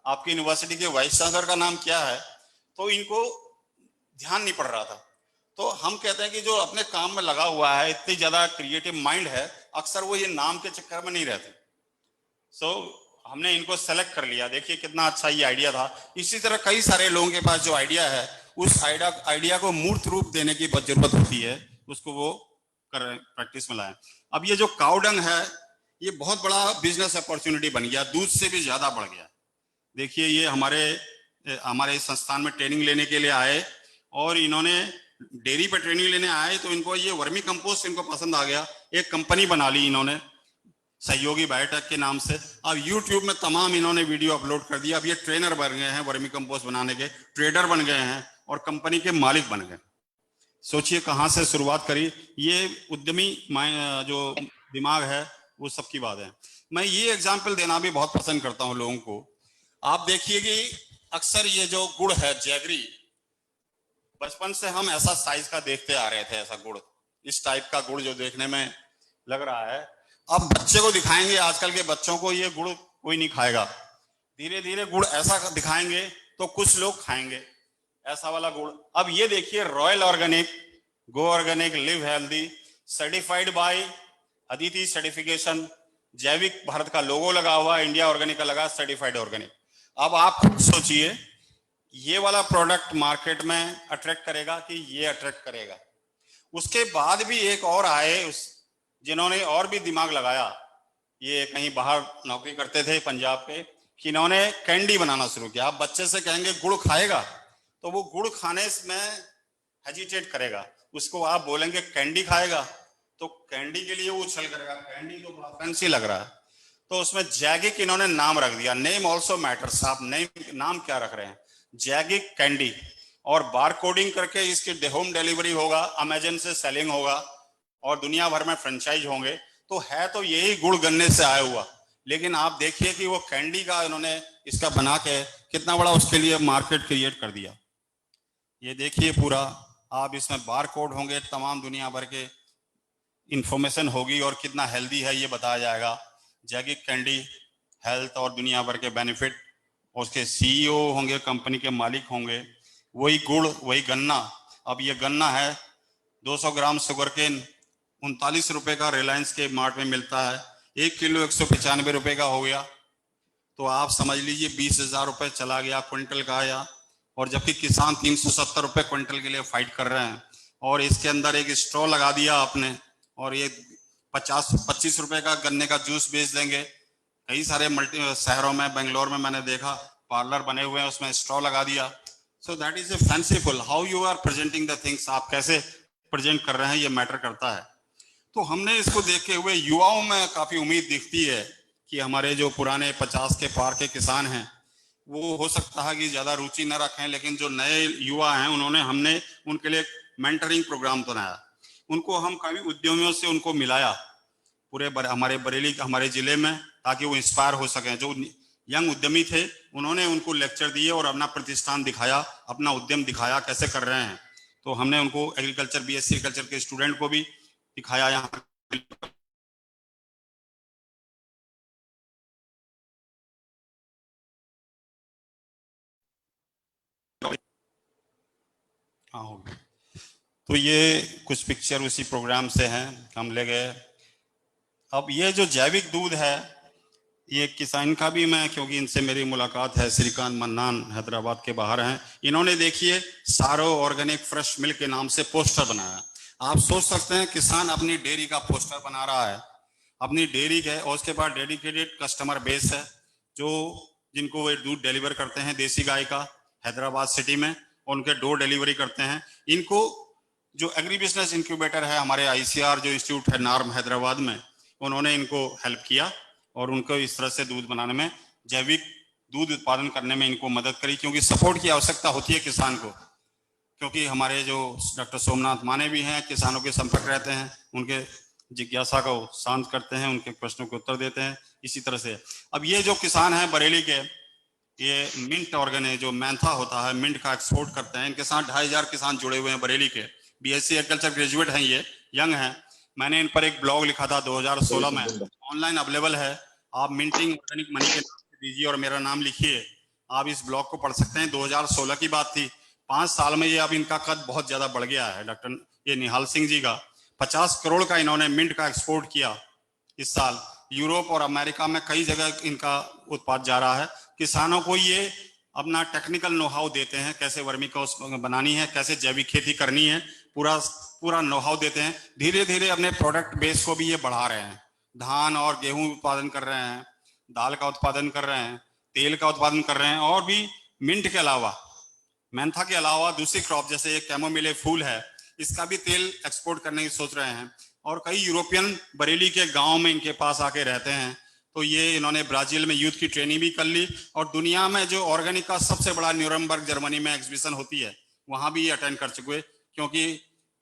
आपकी यूनिवर्सिटी के वाइस चांसलर का नाम क्या है, तो इनको ध्यान नहीं पड़ रहा था। तो हम कहते हैं कि जो अपने काम में लगा हुआ है, इतनी ज्यादा क्रिएटिव माइंड है, अक्सर वो ये नाम के चक्कर में नहीं रहते। सो हमने इनको सेलेक्ट कर लिया। देखिए कितना अच्छा ये आइडिया था। इसी तरह कई सारे लोगों के पास जो आइडिया है, उस आइडिया को मूर्त रूप देने की जरूरत होती है, उसको वो प्रैक्टिस में लाएं। अब ये जो काउडंग है, ये बहुत बड़ा बिजनेस अपॉर्चुनिटी बन गया, दूध से भी ज्यादा बढ़ गया। देखिए ये हमारे इस संस्थान में ट्रेनिंग लेने के लिए आए और इन्होंने डेयरी पे ट्रेनिंग लेने आए, तो इनको ये वर्मी कंपोस्ट इनको पसंद आ गया। एक कंपनी बना ली इन्होंने सहयोगी बायोटेक के नाम से। अब YouTube में तमाम इन्होंने वीडियो अपलोड कर दिया। अब ये ट्रेनर बन गए हैं वर्मी कंपोस्ट बनाने के, ट्रेडर बन गए हैं और कंपनी के मालिक बन गए। सोचिए कहाँ से शुरुआत करी। ये उद्यमी जो दिमाग है वो सबकी बात है। मैं ये एग्जाम्पल देना भी बहुत पसंद करता हूँ लोगों को। आप देखिए कि अक्सर ये जो गुड़ है जैगरी, बचपन से हम ऐसा साइज का देखते आ रहे थे, ऐसा गुड़, इस टाइप का गुड़ जो देखने में लग रहा है। अब बच्चे को दिखाएंगे, आजकल के बच्चों को ये गुड़ कोई नहीं खाएगा। धीरे धीरे गुड़ ऐसा दिखाएंगे तो कुछ लोग खाएंगे, ऐसा वाला गुड़। अब ये देखिए royal organic, go organic, live healthy, certified by Aditi certification, जैविक भारत का लोगो लगा हुआ, इंडिया ऑर्गेनिक का लगा, सर्टिफाइड ऑर्गेनिक। अब आप खुद सोचिए ये वाला प्रोडक्ट मार्केट में अट्रैक्ट करेगा कि ये अट्रैक्ट करेगा। उसके बाद भी एक और आए जिन्होंने और भी दिमाग लगाया। ये कहीं बाहर नौकरी करते थे पंजाब के, कि इन्होंने कैंडी बनाना शुरू किया। आप बच्चे से कहेंगे गुड़ खाएगा तो वो गुड़ खाने में हेजिटेट करेगा। उसको आप बोलेंगे कैंडी खाएगा तो कैंडी के लिए वो उछल करेगा, कैंडी तो बड़ा फैंसी लग रहा है। तो उसमें जैगिक इन्होंने नाम रख दिया। Name also matters. आप नाम क्या रख रहे हैं? जैगिक कैंडी। और बार कोडिंग करके इसकी होम डिलीवरी होगा, अमेजन से सेलिंग होगा और दुनिया भर में फ्रेंचाइज होंगे। तो है तो यही गुड़ गन्ने से आया हुआ, लेकिन आप देखिए कि वो कैंडी का इन्होंने इसका बना के कितना बड़ा उसके लिए मार्केट क्रिएट कर दिया। ये देखिए पूरा, आप इसमें बार कोड होंगे, तमाम दुनिया भर के इंफॉर्मेशन होगी और कितना हेल्दी है ये बताया जाएगा। जैगिक कैंडी, हेल्थ और दुनिया भर के बेनिफिट। उसके CEO होंगे, कंपनी के मालिक होंगे। वही गुड़, वही गन्ना। अब ये गन्ना है 200 ग्राम शुगर केन 39 रुपए का रिलायंस के मार्ट में मिलता है। 1 किलो 195 रुपए का हो गया। तो आप समझ लीजिए 20,000 रुपए चला गया क्विंटल का आया। और जबकि किसान 370 रुपए क्विंटल के लिए फाइट कर रहे हैं। और इसके अंदर एक स्ट्रॉ लगा दिया आपने और ये 25 रुपए का गन्ने का जूस बेच देंगे। कई सारे शहरों में, बेंगलोर में मैंने देखा पार्लर बने हुए हैं, उसमें स्ट्रॉ लगा दिया। So that is a fanciful, how you are presenting the things, आप कैसे प्रेजेंट कर रहे हैं ये मैटर करता है। तो हमने इसको देखते हुए युवाओं में काफी उम्मीद दिखती है कि हमारे जो पुराने 50 के पार के किसान हैं वो हो सकता है कि ज्यादा रुचि न रखें, लेकिन जो नए युवा हैं हमने उनके लिए मेंटरिंग प्रोग्राम बनाया। उनको हम कई उद्यमियों से उनको मिलाया पूरे हमारे बरेली हमारे जिले में, ताकि वो इंस्पायर हो सकें। जो यंग उद्यमी थे उन्होंने उनको लेक्चर दिए और अपना प्रतिष्ठान दिखाया, अपना उद्यम दिखाया कैसे कर रहे हैं। तो हमने उनको एग्रीकल्चर बीएससी एग्रीकल्चर के स्टूडेंट को भी दिखाया यहाँ। हाँ हो गया। तो ये कुछ पिक्चर उसी प्रोग्राम से हैं, हम ले गए। अब ये जो जैविक दूध है ये किसान का भी मैं, क्योंकि इनसे मेरी मुलाकात है, श्रीकांत मन्नान हैदराबाद के बाहर हैं, इन्होंने देखिए सारो ऑर्गेनिक फ्रेश मिल्क के नाम से पोस्टर बनाया। आप सोच सकते हैं किसान अपनी डेयरी का पोस्टर बना रहा है, अपनी डेयरी के, और उसके बाद डेडिकेटेड कस्टमर बेस है जो जिनको वे दूध डिलीवर करते हैं देसी गाय का हैदराबाद सिटी में, उनके डोर डिलीवरी करते हैं। इनको जो एग्री बिजनेस इंक्यूबेटर है हमारे आईसीआर जो इंस्टीट्यूट है नार्म हैदराबाद में, उन्होंने इनको हेल्प किया और उनको इस तरह से दूध बनाने में, जैविक दूध उत्पादन करने में इनको मदद करी, क्योंकि सपोर्ट की आवश्यकता होती है किसान को। क्योंकि हमारे जो डॉक्टर सोमनाथ माने भी हैं, किसानों के संपर्क रहते हैं, उनके जिज्ञासा को शांत करते हैं, उनके प्रश्नों के उत्तर देते हैं। इसी तरह से अब ये जो किसान हैं बरेली के, ये मिंट ऑर्गेनिक जो मैंथा होता है मिंट का एक्सपोर्ट करते हैं, इनके साथ 2500 किसान जुड़े हुए हैं बरेली के, बीएससी एग्रीकल्चर ग्रेजुएट हैं, ये यंग हैं। मैंने इन पर एक ब्लॉग लिखा था 2016 में, ऑनलाइन अवेलेबल है, आप मिंटिंग ऑर्गेनिक मनी के नाम से दीजिए और मेरा नाम लिखिए, आप इस ब्लॉग को पढ़ सकते हैं। 2016 की बात थी, 5 साल में ये अब इनका कद बहुत ज्यादा बढ़ गया है। डॉक्टर ये निहाल सिंह जी का 50 करोड़ का इन्होंने मिंट का एक्सपोर्ट किया इस साल। यूरोप और अमेरिका में कई जगह इनका उत्पाद जा रहा है। किसानों को ये अपना टेक्निकल नो हाउ देते हैं, कैसे वर्मी कंपोस्ट बनानी है, कैसे जैविक खेती करनी है, पूरा नो हाउ देते हैं। धीरे धीरे अपने प्रोडक्ट बेस को भी ये बढ़ा रहे हैं, धान और गेहूं उत्पादन कर रहे हैं, दाल का उत्पादन कर रहे हैं, तेल का उत्पादन कर रहे हैं, और भी मिंट के अलावा, मेंथा के अलावा दूसरी क्रॉप जैसे ये कैमोमिले फूल है, इसका भी तेल एक्सपोर्ट करने की सोच रहे हैं। और कई यूरोपियन बरेली के गांव में इनके पास आके रहते हैं। तो ये इन्होंने ब्राजील में यूथ की ट्रेनिंग भी कर ली, और दुनिया में जो ऑर्गेनिक का सबसे बड़ा न्यूरमबर्ग जर्मनी में एग्जीबिशन होती है वहां भी ये अटेंड कर चुके, क्योंकि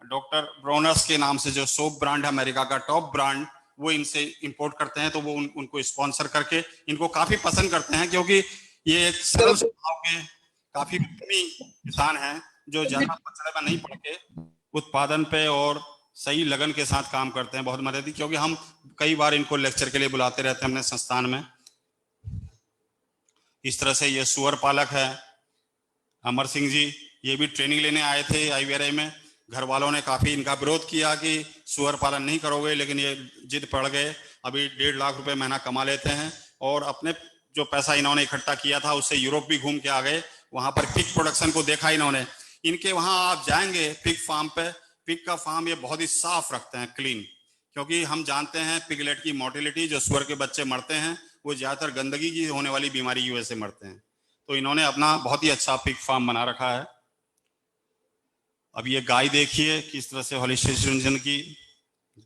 डॉक्टर ब्रोनर्स के नाम से जो सोप ब्रांड है अमेरिका का टॉप ब्रांड, वो इनसे इंपोर्ट करते हैं। तो वो उनको स्पॉन्सर करके इनको काफी पसंद करते हैं, क्योंकि ये एक सरल स्वभाव के काफी किसान हैं जो ज्यादा पचड़े में नहीं पड़ के उत्पादन पे और सही लगन के साथ काम करते हैं। बहुत मदद दी, क्योंकि हम कई बार इनको लेक्चर के लिए बुलाते रहते हैं अपने संस्थान में। इस तरह से ये सुअर पालक है अमर सिंह जी, ये भी ट्रेनिंग लेने आए थे आईवीआरआई में। घर वालों ने काफी इनका विरोध किया कि सुअर पालन नहीं करोगे, लेकिन ये जिद पड़ गए। अभी 1.5 लाख रुपए महीना कमा लेते हैं, और अपने जो पैसा इन्होंने इकट्ठा किया था उससे यूरोप भी घूम के आ गए। वहां पर पिग प्रोडक्शन को देखा इन्होंने। इनके वहां आप जाएंगे पिग फार्म पे, पिग का फार्म ये बहुत ही साफ रखते हैं, क्लीन, क्योंकि हम जानते हैं पिगलेट की मोर्टेलिटी, जो सुअर के बच्चे मरते हैं वो ज्यादातर गंदगी की होने वाली बीमारी की वजह से मरते हैं। तो इन्होंने अपना बहुत ही अच्छा पिग फार्म बना रखा है। अब ये गाय देखिए किस तरह से हॉलिस्टीन की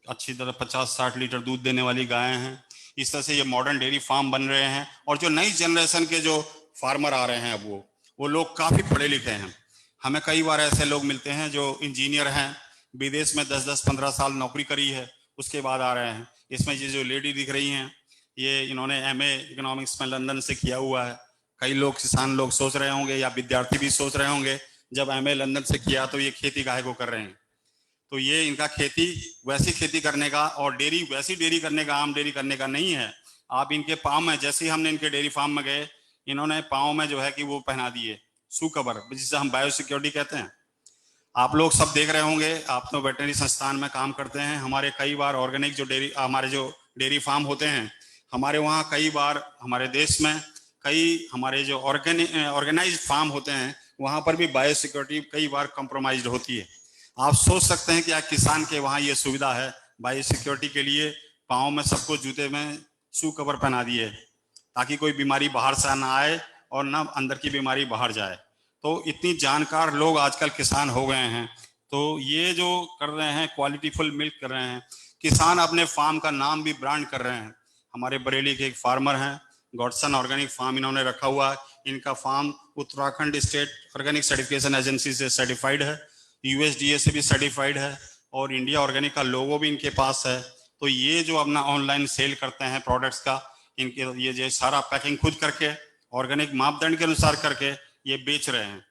अच्छी तरह 50-60 लीटर दूध देने वाली गायें हैं। इस तरह से ये मॉडर्न डेयरी फार्म बन रहे हैं, और जो नई जनरेशन के जो फार्मर आ रहे हैं अब वो लोग काफी पढ़े लिखे हैं। हमें कई बार ऐसे लोग मिलते हैं जो इंजीनियर हैं, विदेश में 10-15 साल नौकरी करी है, उसके बाद आ रहे हैं। इसमें ये जो लेडी दिख रही हैं, ये इन्होंने एमए इकोनॉमिक्स में लंदन से किया हुआ है। कई लोग किसान लोग सोच रहे होंगे या विद्यार्थी भी सोच रहे होंगे, जब एमए लंदन से किया तो ये खेती काहे को कर रहे हैं। तो ये इनका खेती वैसी खेती करने का और डेयरी वैसी डेयरी करने का, आम डेयरी करने का नहीं है। आप इनके पाँव में, जैसे ही हमने इनके डेयरी फार्म में गए, इन्होंने पाँव में जो है कि वो पहना दिए शू कवर, जिसे हम बायो सिक्योरिटी कहते हैं। आप लोग सब देख रहे होंगे, आप तो वेटनरी संस्थान में काम करते हैं। हमारे कई बार ऑर्गेनिक जो डेयरी, हमारे जो डेयरी फार्म होते हैं, हमारे वहाँ कई बार हमारे देश में कई हमारे जो ऑर्गेनाइज फार्म होते हैं, वहाँ पर भी बायो सिक्योरिटी कई बार कॉम्प्रोमाइज होती है। आप सोच सकते हैं कि आज किसान के वहाँ ये सुविधा है, बायो सिक्योरिटी के लिए पाँव में सबको जूते में शू कवर पहना दिए ताकि कोई बीमारी बाहर से ना आए और ना अंदर की बीमारी बाहर जाए। तो इतनी जानकार लोग आजकल किसान हो गए हैं। तो ये जो कर रहे हैं क्वालिटीफुल मिल्क कर रहे हैं, किसान अपने फार्म का नाम भी ब्रांड कर रहे हैं। हमारे बरेली के एक फार्मर हैं, गॉडसन ऑर्गेनिक फार्म इन्होंने रखा हुआ है। इनका farm Uttarakhand state organic certification agency से सर्टिफाइड है, USDA से भी सर्टिफाइड है और इंडिया ऑर्गेनिक का लोगो भी इनके पास है। तो ये जो अपना ऑनलाइन सेल करते हैं प्रोडक्ट्स का, इनके ये जो सारा पैकिंग खुद करके ऑर्गेनिक मापदंड के अनुसार करके ये बेच रहे हैं।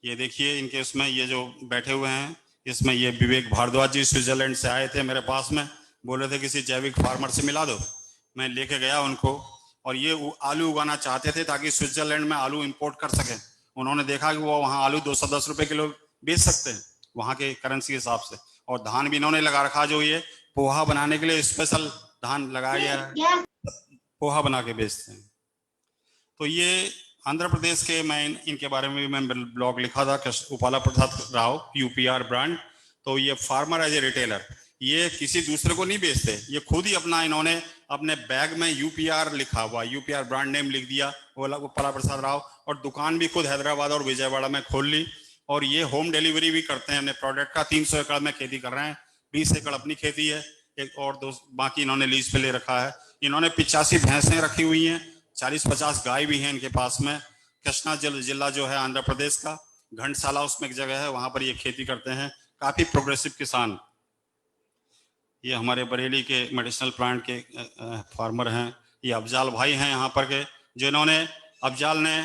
ये देखिए इनके उसमें ये जो बैठे हुए हैं, इसमें ये विवेक भारद्वाज जी स्विट्जरलैंड से आए थे मेरे पास में, बोले थे किसी जैविक फार्मर से मिला दो। मैं लेके गया उनको, और ये आलू उगाना चाहते थे ताकि स्विट्जरलैंड में आलू इंपोर्ट कर सकें। उन्होंने देखा कि वो वहाँ आलू 210 रुपए किलो बेच सकते हैं वहाँ के करेंसी के हिसाब से। और धान भी इन्होंने लगा रखा, जो ये पोहा बनाने के लिए स्पेशल धान लगाया है, पोहा बना के बेचते हैं। तो ये आंध्र प्रदेश के, मैं इनके बारे में भी मैं ब्लॉग लिखा था, उपाला प्रसाद राव UPR ब्रांड। तो ये फार्मर एज ए रिटेलर, ये किसी दूसरे को नहीं बेचते, ये खुद ही अपना इन्होंने अपने बैग में UPR लिखा हुआ, UPR ब्रांड नेम लिख दिया, उपाला प्रसाद राव, और दुकान भी खुद हैदराबाद और विजयवाड़ा में खोल ली। और ये होम डिलीवरी भी करते हैं अपने प्रोडक्ट का। 300 एकड़ में खेती कर रहे हैं, 20 एकड़ अपनी खेती है, एक और बाकी इन्होंने लीज पे ले रखा है। इन्होंने 85 भैंसें रखी हुई हैं, 40-50 गाय भी हैं इनके पास में। कृष्णा जिला जो है आंध्र प्रदेश का, घंटसाला उसमें एक जगह है, वहां पर ये खेती करते हैं। काफी प्रोग्रेसिव किसान। ये हमारे बरेली के मेडिसिनल प्लांट के फार्मर हैं। ये अफजाल भाई हैं यहाँ पर के, जिन्होंने, अफजाल ने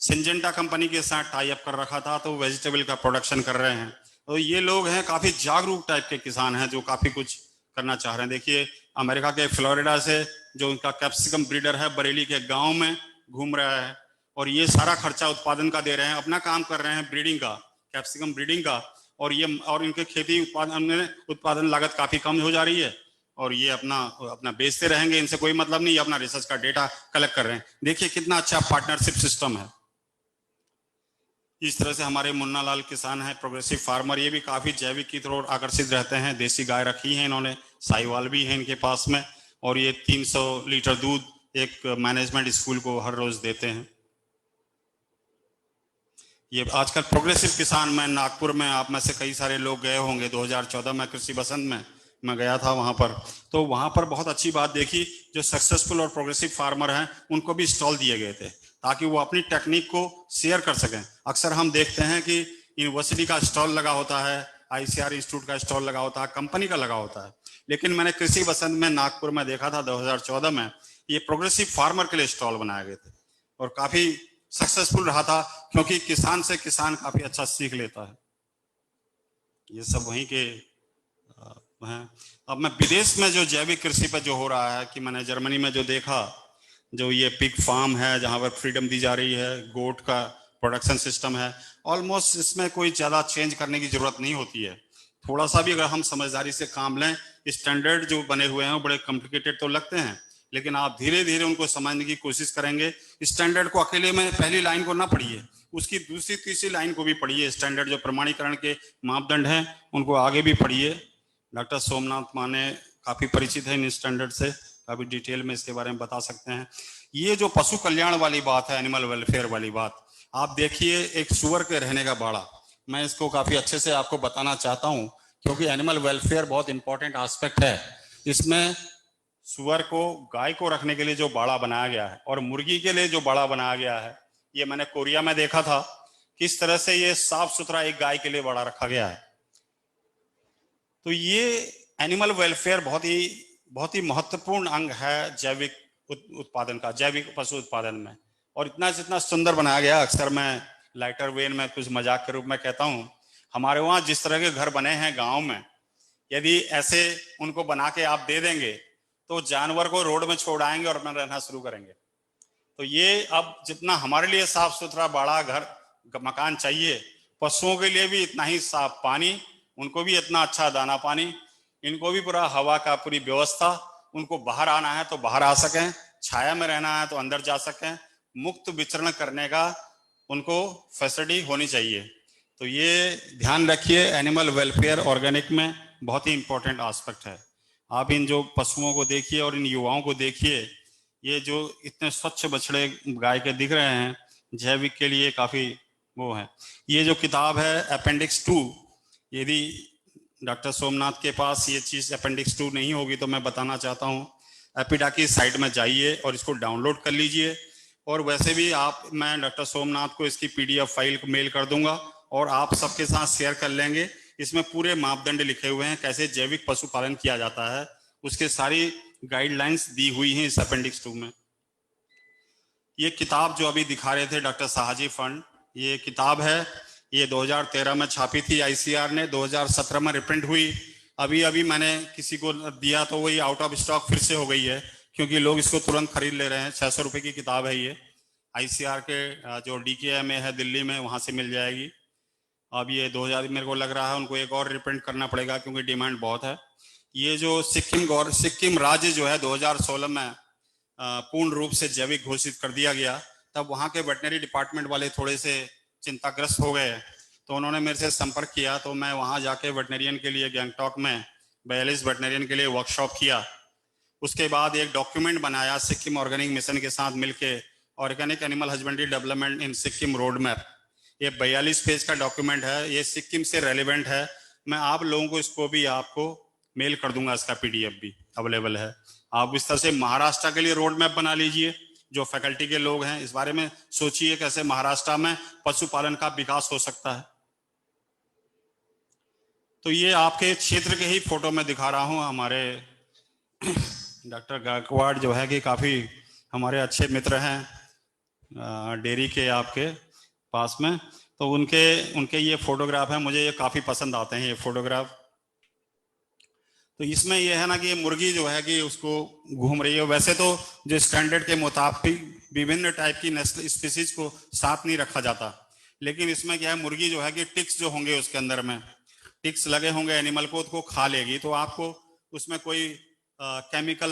सिंजेंटा कंपनी के साथ टाई अप कर रखा था, तो वेजिटेबल का प्रोडक्शन कर रहे हैं। तो ये लोग हैं काफी जागरूक टाइप के किसान हैं, जो काफी कुछ करना चाह रहे हैं। देखिए अमेरिका के फ्लोरिडा से जो उनका कैप्सिकम ब्रीडर है, बरेली के गांव में घूम रहा है, और ये सारा खर्चा उत्पादन का दे रहे हैं, अपना काम कर रहे हैं ब्रीडिंग का, कैप्सिकम ब्रीडिंग का। और ये, और इनके खेती उत्पादन लागत काफी कम हो जा रही है, और ये अपना बेचते रहेंगे, इनसे कोई मतलब नहीं, ये अपना रिसर्च का डेटा कलेक्ट कर रहे हैं। देखिए कितना अच्छा पार्टनरशिप सिस्टम है। इस तरह से हमारे मुन्ना लाल किसान है, प्रोग्रेसिव फार्मर, ये भी काफी जैविक की तरफ आकर्षित रहते हैं। देसी गाय रखी है इन्होंने, साहिवाल भी है इनके पास में, और ये 300 लीटर दूध एक मैनेजमेंट स्कूल को हर रोज देते हैं। ये आजकल प्रोग्रेसिव किसान, मैं नागपुर में, आप में से कई सारे लोग गए होंगे, 2014 में कृषि बसंत में मैं गया था वहां पर। तो वहां पर बहुत अच्छी बात देखी, जो सक्सेसफुल और प्रोग्रेसिव फार्मर हैं उनको भी स्टॉल दिए गए थे, ताकि वो अपनी टेक्निक को शेयर कर सकें। अक्सर हम देखते हैं कि यूनिवर्सिटी का स्टॉल लगा होता है, ICR इंस्टीट्यूट का स्टॉल लगा होता है, कंपनी का लगा होता है, लेकिन मैंने कृषि बसंत में नागपुर में देखा था 2014 में, ये प्रोग्रेसिव फार्मर के लिए स्टॉल बनाए गए थे, और काफी सक्सेसफुल रहा था, क्योंकि किसान से किसान काफी अच्छा सीख लेता है। ये सब वहीं के हैं। अब मैं विदेश में जो जैविक कृषि पर जो हो रहा है, कि मैंने जर्मनी में जो देखा, जो ये पिग फार्म है जहां पर फ्रीडम दी जा रही है, गोट का प्रोडक्शन सिस्टम है, ऑलमोस्ट इसमें कोई ज्यादा चेंज करने की जरूरत नहीं होती है। थोड़ा सा भी अगर हम समझदारी से काम लें, स्टैंडर्ड जो बने हुए हैं वो बड़े कॉम्प्लिकेटेड तो लगते हैं, लेकिन आप धीरे धीरे उनको समझने की कोशिश करेंगे। स्टैंडर्ड को अकेले में पहली लाइन को ना पढ़िए, उसकी दूसरी तीसरी लाइन को भी पढ़िए। स्टैंडर्ड जो प्रमाणीकरण के मापदंड हैं उनको आगे भी पढ़िए। डॉक्टर सोमनाथ माने काफी परिचित है इन स्टैंडर्ड से, काफी डिटेल में इसके बारे में बता सकते हैं। ये जो पशु कल्याण वाली बात है, एनिमल वेलफेयर वाली बात, आप देखिए एक सुअर के रहने का बाड़ा, मैं इसको काफी अच्छे से आपको बताना चाहता हूँ, क्योंकि एनिमल वेलफेयर बहुत इंपॉर्टेंट एस्पेक्ट है। इसमें सुअर को, गाय को रखने के लिए जो बाड़ा बनाया गया है, और मुर्गी के लिए जो बाड़ा बनाया गया है, ये मैंने कोरिया में देखा था, किस तरह से ये साफ सुथरा एक गाय के लिए बाड़ा रखा गया है। तो ये एनिमल वेलफेयर बहुत ही महत्वपूर्ण अंग है जैविक उत्पादन का, जैविक पशु उत्पादन में। और जितना सुंदर बनाया गया, अक्सर मैं लाइटर वेन में कुछ मजाक के रूप में कहता हूँ, हमारे वहाँ जिस तरह के घर बने हैं गांव में, यदि ऐसे उनको बना के आप दे देंगे तो जानवर को रोड में छोड़ आएंगे और अपना रहना शुरू करेंगे। तो ये अब जितना हमारे लिए साफ सुथरा बाड़ा, घर, मकान चाहिए, पशुओं के लिए भी इतना ही साफ पानी, उनको भी इतना अच्छा दाना पानी, इनको भी पूरा हवा का पूरी व्यवस्था, उनको बाहर आना है तो बाहर आ सकें, छाया में रहना है तो अंदर जा सकें, मुक्त विचरण करने का उनको फैसिलिटी होनी चाहिए। तो ये ध्यान रखिए, एनिमल वेलफेयर ऑर्गेनिक में बहुत ही इंपॉर्टेंट एस्पेक्ट है। आप इन जो पशुओं को देखिए और इन युवाओं को देखिए, ये जो इतने स्वच्छ बछड़े गाय के दिख रहे हैं, जैविक के लिए काफी वो है। ये जो किताब है अपेंडिक्स 2, यदि डॉक्टर सोमनाथ के पास ये चीज अपेंडिक्स 2 नहीं होगी तो मैं बताना चाहता हूँ, एपिडा की साइट में जाइए और इसको डाउनलोड कर लीजिए। और वैसे भी मैं डॉक्टर सोमनाथ को इसकी PDF फाइल मेल कर दूंगा और आप सबके साथ शेयर कर लेंगे। इसमें पूरे मापदंड लिखे हुए हैं, कैसे जैविक पशुपालन किया जाता है, उसके सारी गाइडलाइंस दी हुई हैं इस अपेंडिक्स 2 में। ये किताब जो अभी दिखा रहे थे डॉक्टर साहाजी फंड, ये किताब है, ये 2013 में छापी थी ICR ने, 2017 में रिप्रिंट हुई। अभी मैंने किसी को दिया तो वही आउट ऑफ स्टॉक फिर से हो गई है, क्योंकि लोग इसको तुरंत खरीद ले रहे हैं। 600 रुपये की किताब है ये, ICR के जो DKMA है दिल्ली में, वहाँ से मिल जाएगी। अब ये 2000 मेरे को लग रहा है उनको एक और रिप्रिंट करना पड़ेगा, क्योंकि डिमांड बहुत है। ये जो सिक्किम राज्य जो है 2016 में पूर्ण रूप से जैविक घोषित कर दिया गया, तब वहाँ के वेटनरी डिपार्टमेंट वाले थोड़े से चिंताग्रस्त हो गए, तो उन्होंने मेरे से संपर्क किया। तो मैं वहाँ जाके वेटनरियन के लिए गैंगटॉक में 42 वेटनरियन के लिए वर्कशॉप किया। उसके बाद एक डॉक्यूमेंट बनाया सिक्किम ऑर्गेनिक मिशन के साथ मिलके, organic animal husbandry development in Sikkim road map. ये 42 पेज का डॉक्यूमेंट है, ये सिक्किम से रेलिवेंट है। मैं आप लोगों को इसको भी आपको मेल कर दूंगा, इसका PDF भी अवेलेबल है। आप इस तरह से महाराष्ट्र के लिए रोड मैप बना लीजिए। जो फैकल्टी के लोग हैं, इस बारे में सोचिए कैसे महाराष्ट्र में पशुपालन का विकास हो सकता है। तो ये आपके क्षेत्र के ही फोटो में दिखा रहा हूँ। हमारे डॉक्टर गायकवाड़ जो है कि काफ़ी हमारे अच्छे मित्र हैं डेयरी के आपके पास में, तो उनके ये फोटोग्राफ है, मुझे ये काफ़ी पसंद आते हैं ये फोटोग्राफ। तो इसमें ये है ना कि ये मुर्गी जो है कि उसको घूम रही है। वैसे तो जो स्टैंडर्ड के मुताबिक विभिन्न टाइप की नस्ल स्पीसीज को साथ नहीं रखा जाता, लेकिन इसमें क्या है, मुर्गी जो है कि टिक्स जो होंगे उसके अंदर में टिक्स लगे होंगे एनिमल को, उसको खा लेगी। तो आपको उसमें कोई केमिकल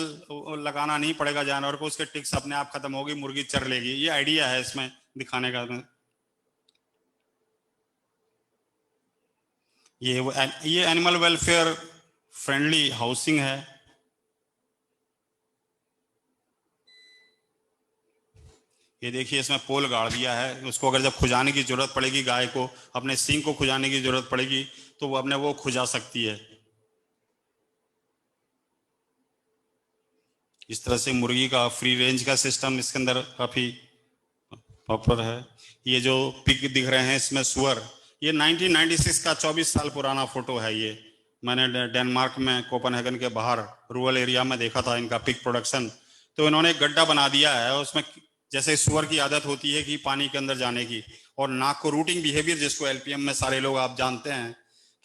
लगाना नहीं पड़ेगा जानवर को, उसके टिक्स अपने आप खत्म होगी, मुर्गी चर लेगी। ये आइडिया है इसमें दिखाने का। ये एनिमल वेलफेयर फ्रेंडली हाउसिंग है। ये देखिए इसमें पोल गाड़ दिया है, उसको अगर जब खुजाने की जरूरत पड़ेगी, गाय को अपने सींग को खुजाने की जरूरत पड़ेगी तो वो अपने वो खुजा सकती है। इस तरह से मुर्गी का फ्री रेंज का सिस्टम इसके अंदर काफी प्रॉपर है। ये जो पिक दिख रहे हैं इसमें सुअर, ये 1996 का 24 साल पुराना फोटो है। ये मैंने डेनमार्क में कोपेनहेगन के बाहर रूरल एरिया में देखा था इनका पिक प्रोडक्शन। तो इन्होंने एक गड्ढा बना दिया है, उसमें जैसे सुअर की आदत होती है कि पानी के अंदर जाने की, और नाक को रूटिंग बिहेवियर, जिसको LPM में सारे लोग आप जानते हैं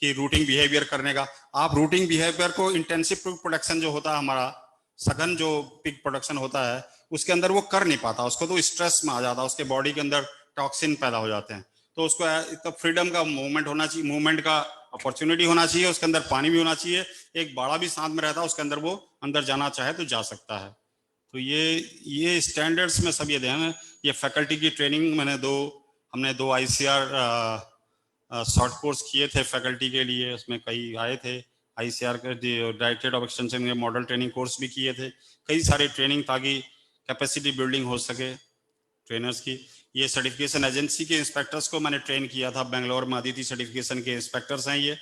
कि रूटिंग बिहेवियर करने का, आप रूटिंग बिहेवियर को इंटेंसिव प्रोडक्शन जो होता है हमारा सघन जो पिग प्रोडक्शन होता है उसके अंदर वो कर नहीं पाता, उसको तो स्ट्रेस में आ जाता है, उसके बॉडी के अंदर टॉक्सिन पैदा हो जाते हैं। तो उसको तो फ्रीडम का मूवमेंट होना चाहिए, मूवमेंट का अपॉर्चुनिटी होना चाहिए, उसके अंदर पानी भी होना चाहिए, एक बाड़ा भी साथ में रहता है, उसके अंदर वो अंदर जाना चाहे तो जा सकता है। तो ये स्टैंडर्ड्स में सब ये ध्यान है। ये फैकल्टी की ट्रेनिंग हमने दो ICR शॉर्ट कोर्स किए थे फैकल्टी के लिए, उसमें कई आए थे। ICR के डायरेक्टरेट ऑफ एक्सटेंशन के मॉडल ट्रेनिंग कोर्स भी किए थे, कई सारे ट्रेनिंग ताकि कैपेसिटी बिल्डिंग हो सके ट्रेनर्स की। ये सर्टिफिकेशन एजेंसी के इंस्पेक्टर्स को मैंने ट्रेन किया था बेंगलोर में, अदिति सर्टिफिकेशन के इंस्पेक्टर्स हैं ये,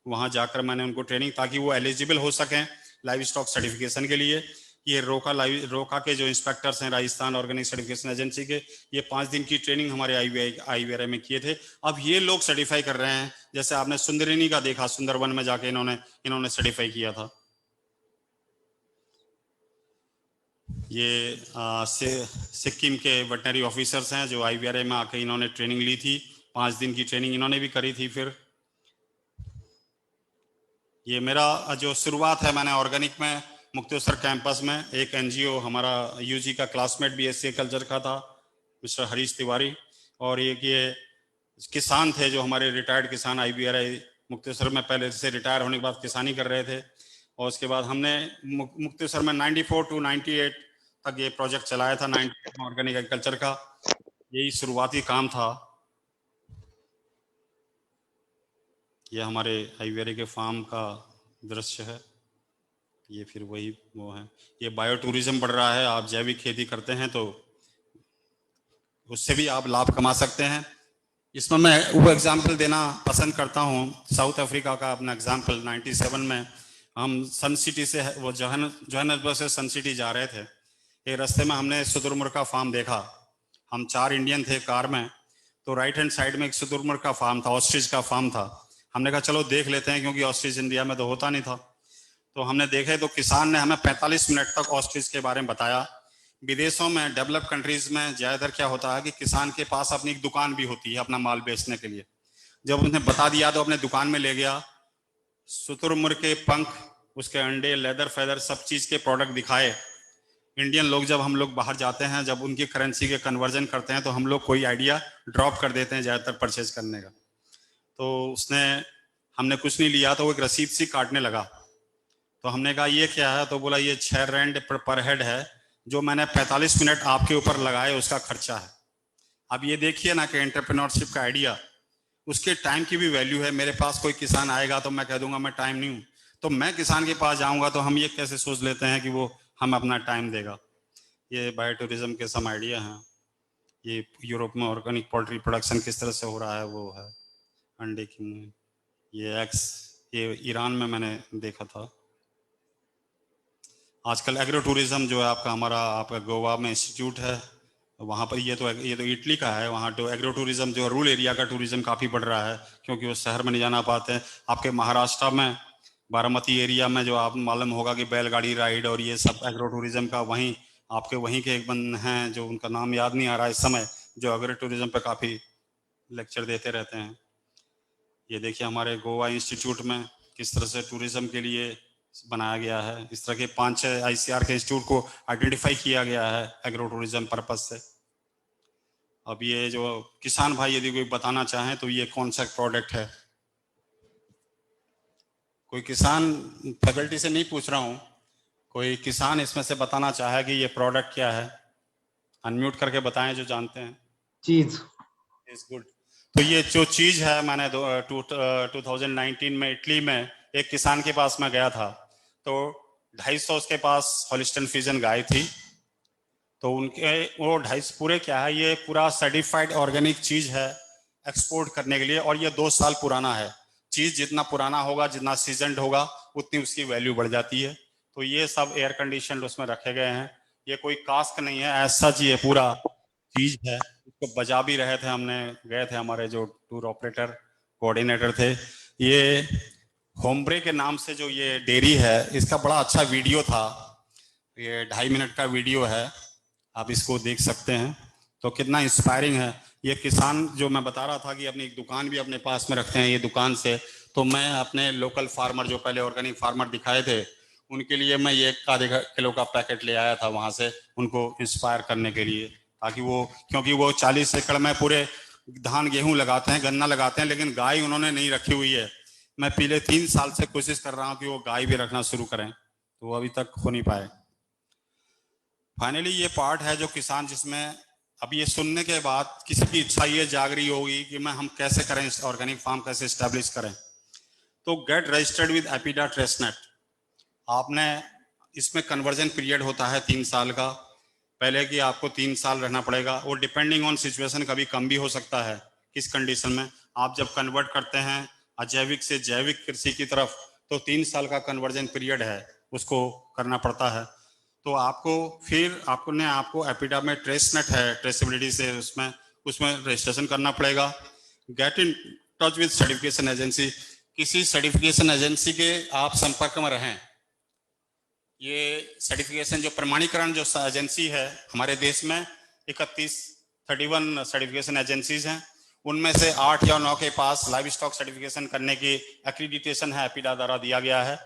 वहाँ जाकर मैंने उनको ट्रेनिंग ताकि वो एलिजिबल हो सकें लाइव स्टॉक सर्टिफिकेशन के लिए। ये रोका के जो इंस्पेक्टर्स हैं राजस्थान ऑर्गेनिक सर्टिफिकेशन एजेंसी के, ये 5 दिन की ट्रेनिंग हमारे IVRA में किए थे। अब ये लोग सर्टिफाई कर रहे हैं, जैसे आपने सुंदरिनी का देखा, सुंदरवन में जाके इन्होंने सर्टिफाई किया था। ये सिक्किम के वेटनरी ऑफिसर्स हैं जो IVRA में आके इन्होंने ट्रेनिंग ली थी, 5 दिन की ट्रेनिंग इन्होंने भी करी थी। फिर ये मेरा जो शुरुआत है, मैंने ऑर्गेनिक में मुक्तेश्वर कैंपस में एक NGO हमारा UG का क्लासमेट BSc एग्रीकल्चर का था मिस्टर हरीश तिवारी, और ये किसान थे जो हमारे रिटायर्ड किसान IVRA मुक्तेश्वर में पहले से रिटायर होने के बाद किसानी कर रहे थे। और उसके बाद हमने मुक्तेश्वर में 94 to 98 तक ये प्रोजेक्ट चलाया था, 98 में ऑर्गेनिक एग्रीकल्चर का यही शुरुआती काम था। ये हमारे IVRA के फार्म का दृश्य है। ये फिर वही वो है, ये बायो टूरिज्म बढ़ रहा है। आप जैविक खेती करते हैं तो उससे भी आप लाभ कमा सकते हैं। इसमें मैं वो एग्जाम्पल देना पसंद करता हूँ, साउथ अफ्रीका का अपना एग्जाम्पल। 97 में हम सन सिटी से वो जोहान्सबर्ग से सन सिटी जा रहे थे। एक रास्ते में हमने शुतुरमुर्ग का फार्म देखा। हम 4 इंडियन थे कार में, तो राइट हैंड साइड में एक शुतुरमुर्ग का फार्म था, ऑस्ट्रिच का फार्म था। हमने कहा चलो देख लेते हैं, क्योंकि ऑस्ट्रिच इंडिया में तो होता नहीं था। तो हमने देखे तो किसान ने हमें 45 मिनट तक ऑस्ट्रिच के बारे में बताया। विदेशों में, डेवलप कंट्रीज में ज्यादातर क्या होता है कि किसान के पास अपनी एक दुकान भी होती है अपना माल बेचने के लिए। जब उसने बता दिया तो अपने दुकान में ले गया, शुतुरमुर्ग के पंख, उसके अंडे, लेदर फेदर, सब चीज के प्रोडक्ट दिखाए। इंडियन लोग जब हम लोग बाहर जाते हैं, जब उनकी करेंसी के कन्वर्जन करते हैं, तो हम लोग कोई आइडिया ड्रॉप कर देते हैं ज्यादातर परचेज करने का। तो उसने, हमने कुछ नहीं लिया, तो वो एक रसीद सी काटने लगा। तो हमने कहा ये क्या है? तो बोला ये 6 रैंड पर हेड है, जो मैंने 45 मिनट आपके ऊपर लगाए उसका खर्चा है। अब ये देखिए ना कि एंटरप्रेन्योरशिप का आइडिया, उसके टाइम की भी वैल्यू है। मेरे पास कोई किसान आएगा तो मैं कह दूंगा मैं टाइम नहीं हूँ, तो मैं किसान के पास जाऊंगा तो हम ये कैसे सोच लेते हैं कि वो हम अपना टाइम देगा। ये बायो टूरिज्म के सम आइडिया हैं। ये यूरोप में ऑर्गेनिक पोल्ट्री प्रोडक्शन किस तरह से हो रहा है, वो है अंडे की मुंह। ये एग्स, ये ईरान में मैंने देखा था। आजकल एग्रो टूरिज्म जो है आपका, हमारा आपका गोवा में इंस्टीट्यूट है, वहाँ पर ये तो इटली का है। वहाँ तो एग्रो टूरिज्म जो रूरल एरिया का टूरिज्म काफ़ी बढ़ रहा है, क्योंकि वो शहर में नहीं जाना पाते हैं। आपके महाराष्ट्र में बारामती एरिया में, जो आप मालूम होगा कि बैलगाड़ी राइड और ये सब एग्रो टूरिज्म का, वहीं आपके वहीं के एक बंद हैं जो उनका नाम याद नहीं आ रहा इस समय, जो एग्रो टूरिज्म पे काफ़ी लेक्चर देते रहते हैं। ये देखिए हमारे गोवा इंस्टीट्यूट में किस तरह से टूरिज्म के लिए बनाया गया है। इस तरह के 5-6 आईसीआर के इंस्टीट्यूट को आइडेंटिफाई किया गया है एग्रो टूरिज्म पर्पज से। अब ये जो किसान भाई यदि कोई बताना चाहें तो ये कौन सा प्रोडक्ट है? कोई किसान, फैकल्टी से नहीं पूछ रहा हूँ, कोई किसान इसमें से बताना चाहे कि ये प्रोडक्ट क्या है? अनम्यूट करके बताएं जो जानते हैं। चीज। Is good. तो ये जो चीज है, मैंने 2019 में इटली में एक किसान के पास में गया था, तो 250 उसके पास हॉलिस्टन फ्रीजन गाय थी। तो उनके वो 250 पूरे क्या है, ये पूरा सर्टिफाइड ऑर्गेनिक चीज है एक्सपोर्ट करने के लिए, और ये 2 साल पुराना है। चीज जितना पुराना होगा, जितना सीजनड होगा, उतनी उसकी वैल्यू बढ़ जाती है। तो ये सब एयर कंडीशन उसमें रखे गए हैं। ये कोई कास्क नहीं है, ऐसा चीज है, पूरा चीज है। उसको बजा भी रहे थे, हमने गए थे, हमारे जो टूर ऑपरेटर कोऑर्डिनेटर थे। ये होमब्रे के नाम से जो ये डेयरी है, इसका बड़ा अच्छा वीडियो था। ये 2.5 मिनट का वीडियो है, आप इसको देख सकते हैं। तो कितना इंस्पायरिंग है। ये किसान जो मैं बता रहा था कि अपनी एक दुकान भी अपने पास में रखते हैं, ये दुकान से, तो मैं अपने लोकल फार्मर जो पहले ऑर्गेनिक फार्मर दिखाए थे, उनके लिए मैं ये 1 किलो का पैकेट ले आया था वहां से, उनको इंस्पायर करने के लिए, ताकि वो, क्योंकि वो 40 एकड़ में पूरे धान गेहूं लगाते हैं, गन्ना लगाते हैं, लेकिन गाय उन्होंने नहीं रखी हुई है। मैं पिछले 3 साल से कोशिश कर रहा हूँ कि वो गाय भी रखना शुरू करें, तो वो अभी तक हो नहीं पाए। फाइनली ये पार्ट है जो किसान, जिसमें अब ये सुनने के बाद किसी की इच्छा ये जाग रही होगी कि मैं हम कैसे करें, ऑर्गेनिक फार्म कैसे स्टैब्लिश करें। तो गेट रजिस्टर्ड विद एपिडा ट्रेसनेट। आपने इसमें कन्वर्जन पीरियड होता है 3 साल का, पहले कि आपको 3 साल रहना पड़ेगा। वो डिपेंडिंग ऑन सिचुएशन कभी कम भी हो सकता है। किस कंडीशन में आप जब कन्वर्ट करते हैं अजैविक से जैविक कृषि की तरफ, तो 3 साल का कन्वर्जन पीरियड है, उसको करना पड़ता है। तो आपको फिर आपको एपिडा में ट्रेसनेट है, ट्रेसेबिलिटी से उसमें रजिस्ट्रेशन करना पड़ेगा। Get in touch with certification agency. किसी सर्टिफिकेशन एजेंसी के आप संपर्क में रहें। ये सर्टिफिकेशन जो प्रमाणीकरण जो एजेंसी है हमारे देश में 31 सर्टिफिकेशन एजेंसीज हैं, उनमें से 8 या 9 के पास लाइव स्टॉक सर्टिफिकेशन करने की एक्रीडिटेशन है, एपिडा द्वारा दिया गया है।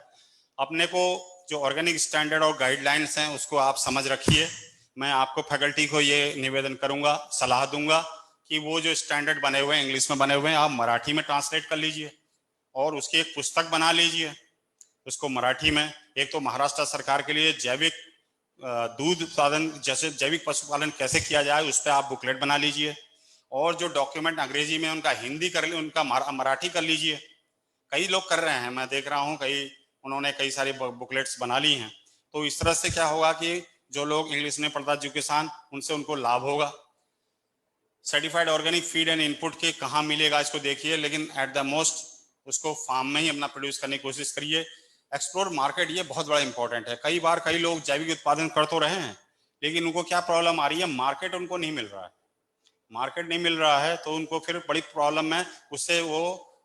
अपने को जो ऑर्गेनिक स्टैंडर्ड और गाइडलाइंस हैं उसको आप समझ रखिए। मैं आपको फैकल्टी को ये निवेदन करूंगा, सलाह दूंगा कि वो जो स्टैंडर्ड बने हुए हैं, इंग्लिश में बने हुए हैं, आप मराठी में ट्रांसलेट कर लीजिए और उसकी एक पुस्तक बना लीजिए उसको मराठी में। एक तो महाराष्ट्र सरकार के लिए जैविक दूध उत्पादन, जैसे जैविक पशुपालन कैसे किया जाए, उस पर आप बुकलेट बना लीजिए। और जो डॉक्यूमेंट अंग्रेजी में, उनका हिंदी कर, उनका मराठी कर लीजिए। कई लोग कर रहे हैं, मैं देख रहा हूँ कई उन्होंने कई सारी बुकलेट्स बना ली हैं। तो इस तरह से क्या होगा कि जो लोग इंग्लिश नहीं पढ़ता, जो किसान, उनसे उनको लाभ होगा। Certified organic feed and input के कहाँ मिलेगा इसको देखिए, लेकिन एट द मोस्ट उसको फार्म में ही अपना प्रोड्यूस करने की कोशिश करिए। एक्सप्लोर मार्केट, ये बहुत बड़ा इंपॉर्टेंट है। कई बार कई लोग जैविक उत्पादन कर तो रहे हैं, लेकिन उनको क्या प्रॉब्लम आ रही है, मार्केट उनको नहीं मिल रहा है। मार्केट नहीं मिल रहा है तो उनको फिर बड़ी प्रॉब्लम है, उससे वो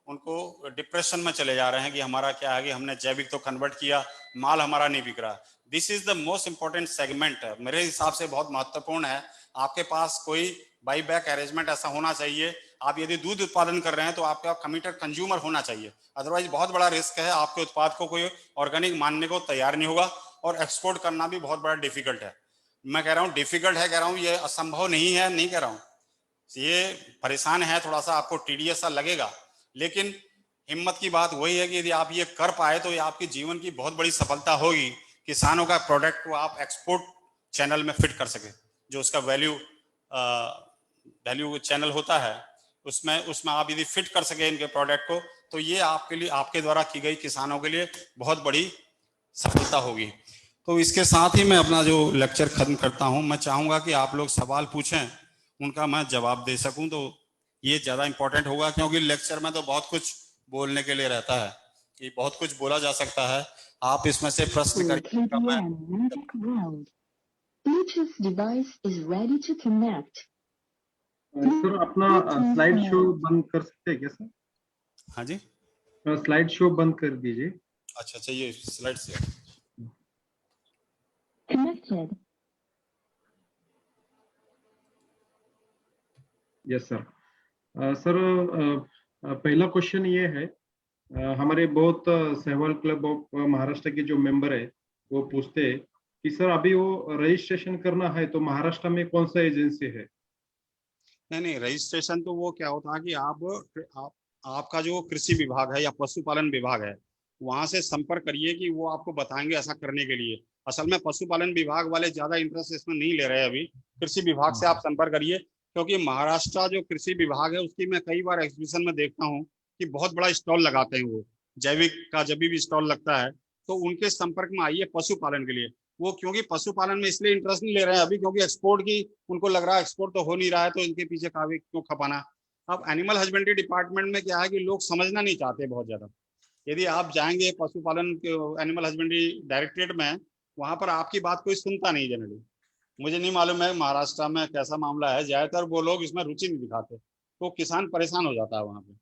उनको डिप्रेशन में चले जा रहे हैं कि हमारा क्या है कि हमने जैविक तो कन्वर्ट किया, माल हमारा नहीं बिक रहा। This is the most important segment, मेरे हिसाब से बहुत महत्वपूर्ण है। आपके पास कोई बाई बैक अरेंजमेंट ऐसा होना चाहिए। आप यदि दूध उत्पादन कर रहे हैं तो आपका कमिटेड कंज्यूमर होना चाहिए, अदरवाइज बहुत बड़ा रिस्क है, आपके उत्पाद को कोई ऑर्गेनिक मानने को तैयार नहीं होगा और एक्सपोर्ट करना भी बहुत बड़ा डिफिकल्ट है। मैं कह रहा हूँ डिफिकल्ट है, कह रहा हूँ ये असंभव नहीं है, नहीं कह रहा हूँ। ये परेशान है, थोड़ा सा आपको टीडियस सा लगेगा, लेकिन हिम्मत की बात वही है कि यदि आप ये कर पाए तो ये आपके जीवन की बहुत बड़ी सफलता होगी। किसानों का प्रोडक्ट को आप एक्सपोर्ट चैनल में फिट कर सके, जो उसका वैल्यू चैनल होता है, उसमें आप यदि फिट कर सके इनके प्रोडक्ट को, तो ये आपके लिए, आपके द्वारा की गई किसानों के लिए बहुत बड़ी सफलता होगी। तो इसके साथ ही मैं अपना जो लेक्चर खत्म करता हूं। मैं चाहूंगा कि आप लोग सवाल पूछें, उनका मैं जवाब दे सकूं, तो ये ज़्यादा इंपॉर्टेंट होगा, क्योंकि लेक्चर में तो बहुत कुछ बोलने के लिए रहता है कि बहुत कुछ बोला जा सकता है। आप इसमें से प्रश्न करके सर अपना स्लाइड शो बंद कर सकते हैं क्या सर? हाँ जी, स्लाइड शो बंद कर दीजिए। अच्छा, ये स्लाइड से यस सर। सर पहला क्वेश्चन ये है, हमारे बहुत सहवाल क्लब ऑफ महाराष्ट्र के जो मेंबर है वो पूछते हैं कि सर अभी वो रजिस्ट्रेशन करना है तो महाराष्ट्र में कौन सा एजेंसी है? नहीं, रजिस्ट्रेशन तो वो क्या होता है कि आपका जो कृषि विभाग है या पशुपालन विभाग है, वहां से संपर्क करिए कि वो आपको बताएंगे ऐसा करने के लिए। असल में पशुपालन विभाग वाले ज्यादा इंटरेस्ट इसमें नहीं ले रहे हैं अभी। कृषि विभाग से आप संपर्क करिए, क्योंकि महाराष्ट्र जो कृषि विभाग है उसकी मैं कई बार एग्जीबिशन में देखता हूँ कि बहुत बड़ा स्टॉल लगाते हैं। वो जैविक का जब भी स्टॉल लगता है तो उनके संपर्क में आइए पशुपालन के लिए। वो क्योंकि पशुपालन में इसलिए इंटरेस्ट नहीं ले रहे हैं अभी, क्योंकि एक्सपोर्ट की उनको लग रहा है एक्सपोर्ट तो हो नहीं रहा है, तो इनके पीछे काफी क्यों खपाना। अब एनिमल हस्बेंड्री डिपार्टमेंट में क्या है कि लोग समझना नहीं चाहते बहुत ज्यादा। यदि आप जाएंगे पशुपालन के एनिमल हस्बेंड्री डायरेक्टरेट में, वहां पर आपकी बात कोई सुनता नहीं जनरली। मुझे नहीं मालूम है महाराष्ट्र में कैसा मामला है, ज्यादातर वो लोग इसमें रुचि नहीं दिखाते, तो किसान परेशान हो जाता है वहां पे।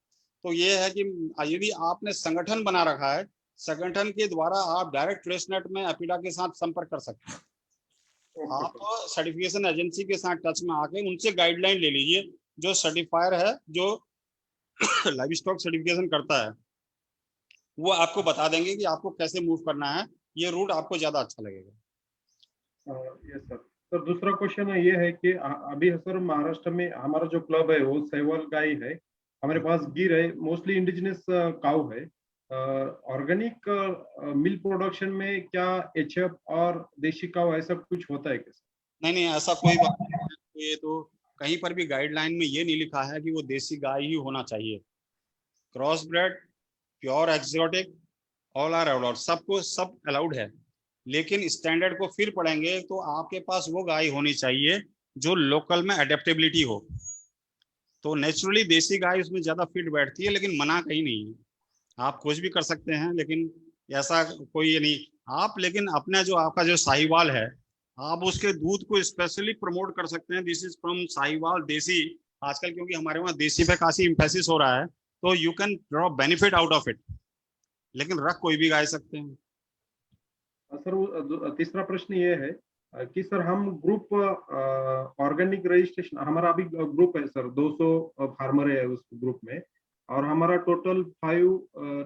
तो ये है कि यदि आपने संगठन बना रखा है, संगठन के द्वारा आप डायरेक्ट ट्रेसनेट में एपीडा के साथ संपर्क कर सकते हैं। आप सर्टिफिकेशन एजेंसी के साथ टच में आके उनसे गाइडलाइन ले लीजिए। जो सर्टिफायर है, जो लाइव स्टॉक सर्टिफिकेशन करता है, वो आपको बता देंगे कि आपको कैसे मूव करना है। ये रूट आपको ज्यादा अच्छा लगेगा। Yes sir. सर दूसरा क्वेश्चन ये है कि अभी सर महाराष्ट्र में हमारा जो क्लब है वो सहवाल गाय है, हमारे पास गिर है, मोस्टली इंडिजिनस काउ है। ऑर्गेनिक मिल्क प्रोडक्शन में क्या एचएफ और देशी काउ ऐसा कुछ होता है क्या? नहीं, ऐसा कोई बात नहीं है। ये तो कहीं पर भी गाइडलाइन में ये नहीं लिखा है कि वो देशी गाय ही होना चाहिए। Crossbred, pure exotic, all are allowed, सबको सब अलाउड है। लेकिन स्टैंडर्ड को फिर पढ़ेंगे तो आपके पास वो गाय होनी चाहिए जो लोकल में अडेप्टेबिलिटी हो। तो नेचुरली देशी गाय उसमें ज्यादा फिट बैठती है, लेकिन मना कहीं नहीं है। आप कुछ भी कर सकते हैं, लेकिन ऐसा कोई ये नहीं। आप लेकिन अपना जो आपका जो साहिवाल है, आप उसके दूध को स्पेशली प्रमोट कर सकते हैं। दिस इज फ्रॉम साहिवाल देसी। आजकल क्योंकि हमारे वहाँ देसी पे काफी एम्फेसिस हो रहा है, तो you can draw benefit out of it, लेकिन रख कोई भी गाय सकते हैं। सर तीसरा प्रश्न ये है कि सर हम ग्रुप ऑर्गेनिक रजिस्ट्रेशन, हमारा अभी ग्रुप है सर, 200 फार्मर है उस ग्रुप में, और हमारा टोटल 5,000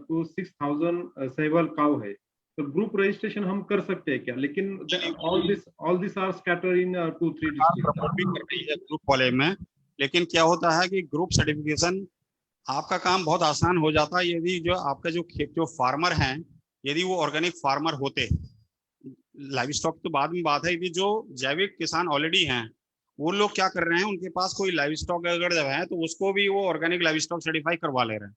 to 6,000 सहवाल काउ है। तो ग्रुप रजिस्ट्रेशन हम कर सकते हैं क्या? लेकिन all this are scatter in 2-3 district group वाले में। लेकिन क्या होता है कि ग्रुप सर्टिफिकेशन आपका काम बहुत आसान हो जाता है यदि जो आपका जो फार्मर हैं, यदि वो ऑर्गेनिक फार्मर होते। लाइव स्टॉक तो बाद में बात है, यदि जो जैविक किसान ऑलरेडी हैं, वो लोग क्या कर रहे हैं, उनके पास कोई लाइव स्टॉक अगर है तो उसको भी वो ऑर्गेनिक लाइव स्टॉक सर्टिफाई करवा ले रहे हैं।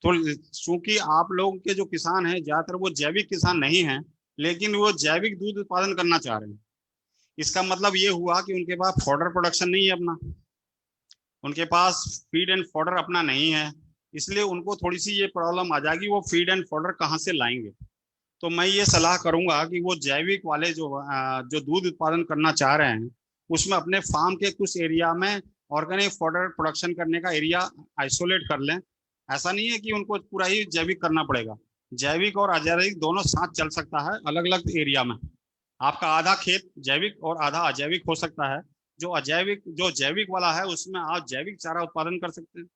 तो चूंकि आप लोग के जो किसान हैं ज्यादातर वो जैविक किसान नहीं हैं, लेकिन वो जैविक दूध उत्पादन करना चाह रहे हैं। इसका मतलब ये हुआ कि उनके पास फॉडर प्रोडक्शन नहीं है अपना, उनके पास फीड एंड फॉडर अपना नहीं है, इसलिए उनको थोड़ी सी ये प्रॉब्लम आ जाएगी वो फीड एंड फॉडर कहाँ से लाएंगे। तो मैं ये सलाह करूंगा कि वो जैविक वाले जो दूध उत्पादन करना चाह रहे हैं उसमें अपने फार्म के कुछ एरिया में ऑर्गेनिक फॉडर प्रोडक्शन करने का एरिया आइसोलेट कर लें। ऐसा नहीं है कि उनको पूरा ही जैविक करना पड़ेगा, जैविक और अजैविक दोनों साथ चल सकता है। अलग अलग एरिया में आपका आधा खेत जैविक और आधा अजैविक हो सकता है। जो जैविक वाला है उसमें आप जैविक चारा उत्पादन कर सकते हैं।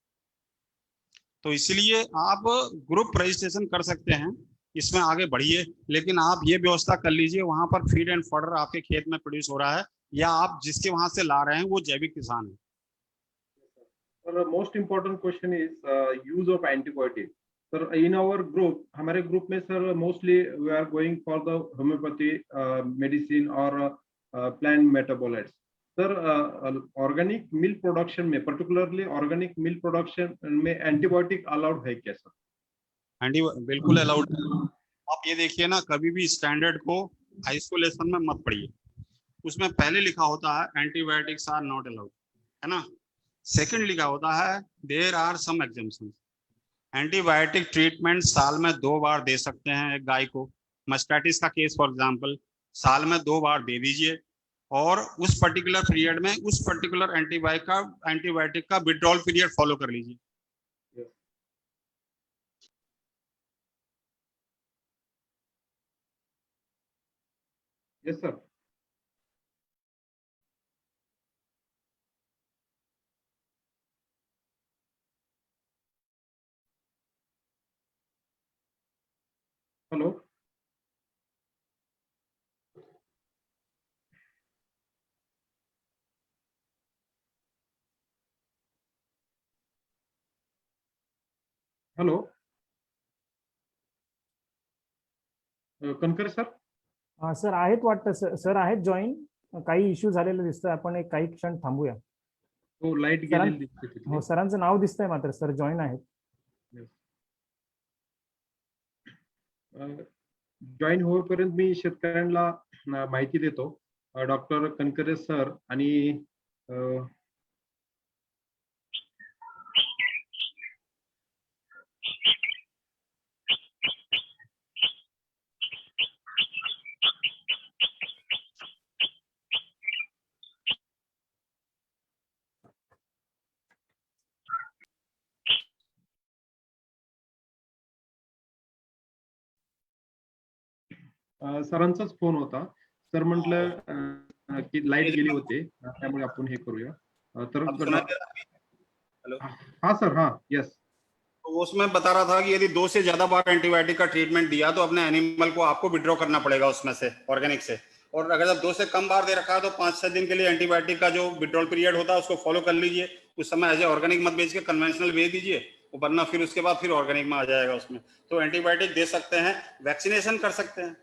तो इसलिए आप ग्रुप रजिस्ट्रेशन कर सकते हैं, इसमें आगे बढ़िए, लेकिन आप ये व्यवस्था कर लीजिए वहां पर फीड एंड फॉडर आपके खेत में प्रोड्यूस हो रहा है या आप जिसके वहां से ला रहे हैं वो जैविक किसान है। Sir, most important question is use of antibiotic. Sir, in our group, हमारे ग्रुप में sir mostly we are going for the homeopathy medicine or plant metabolites. Sir organic milk production में पर्टिकुलरली ऑर्गेनिक मिल्क प्रोडक्शन में antibiotic allowed है क्या sir? बिल्कुल allowed. आप ये देखिए ना, कभी भी स्टैंडर्ड को आइसोलेशन में मत पढ़िए, उसमें पहले लिखा होता है एंटीबायोटिक्स आर नॉट अलाउड, है ना। सेकंड लिखा होता है there are some exemptions. Antibiotic treatment साल में 2 बार दे सकते हैं एक गाय को। मस्टाइटिस का केस फॉर एग्जांपल साल में 2 बार दे दीजिए और उस पर्टिकुलर पीरियड में उस पर्टिकुलर एंटीबायोटिक का विड्रॉल पीरियड फॉलो कर लीजिए। Yes sir. Hello hello conquer sir. हा सर आहेत वाटतं, सर आहेत जॉईन. काही इश्यू झालेले दिसतोय, आपण एक काही क्षण थांबूया. तो लाईट गेलेली दिसते तिथे. हो, सरांचं नाव दिसतंय मात्र सर जॉईन आहेत. जॉईन होईपर्यंत मी शेतकऱ्यांना माहिती देतो. डॉक्टर कनकरे सर आणि सरांचाच फोन होता. सर म्हटलं की लाईट गेली होती त्यामुळे आपण हे करूया. तर हेलो हाँ सर, हाँ यस। तो उसमें बता रहा था कि यदि 2 से ज्यादा बार एंटीबायोटिक का ट्रीटमेंट दिया तो अपने एनिमल को आपको विड्रॉ करना पड़ेगा उसमें से, ऑर्गेनिक से। और अगर जब 2 से कम बार दे रखा है तो 5-6 दिन के लिए एंटीबायोटिक का जो विड्रॉल पीरियड होता है उसको फॉलो कर लीजिए। उस समय एज ए ऑर्गेनिक मत बेच के कन्वेंशनल बेच दीजिए, वरना फिर उसके बाद फिर ऑर्गेनिक में आ जाएगा उसमें। तो एंटीबायोटिक दे सकते हैं, वैक्सीनेशन कर सकते हैं।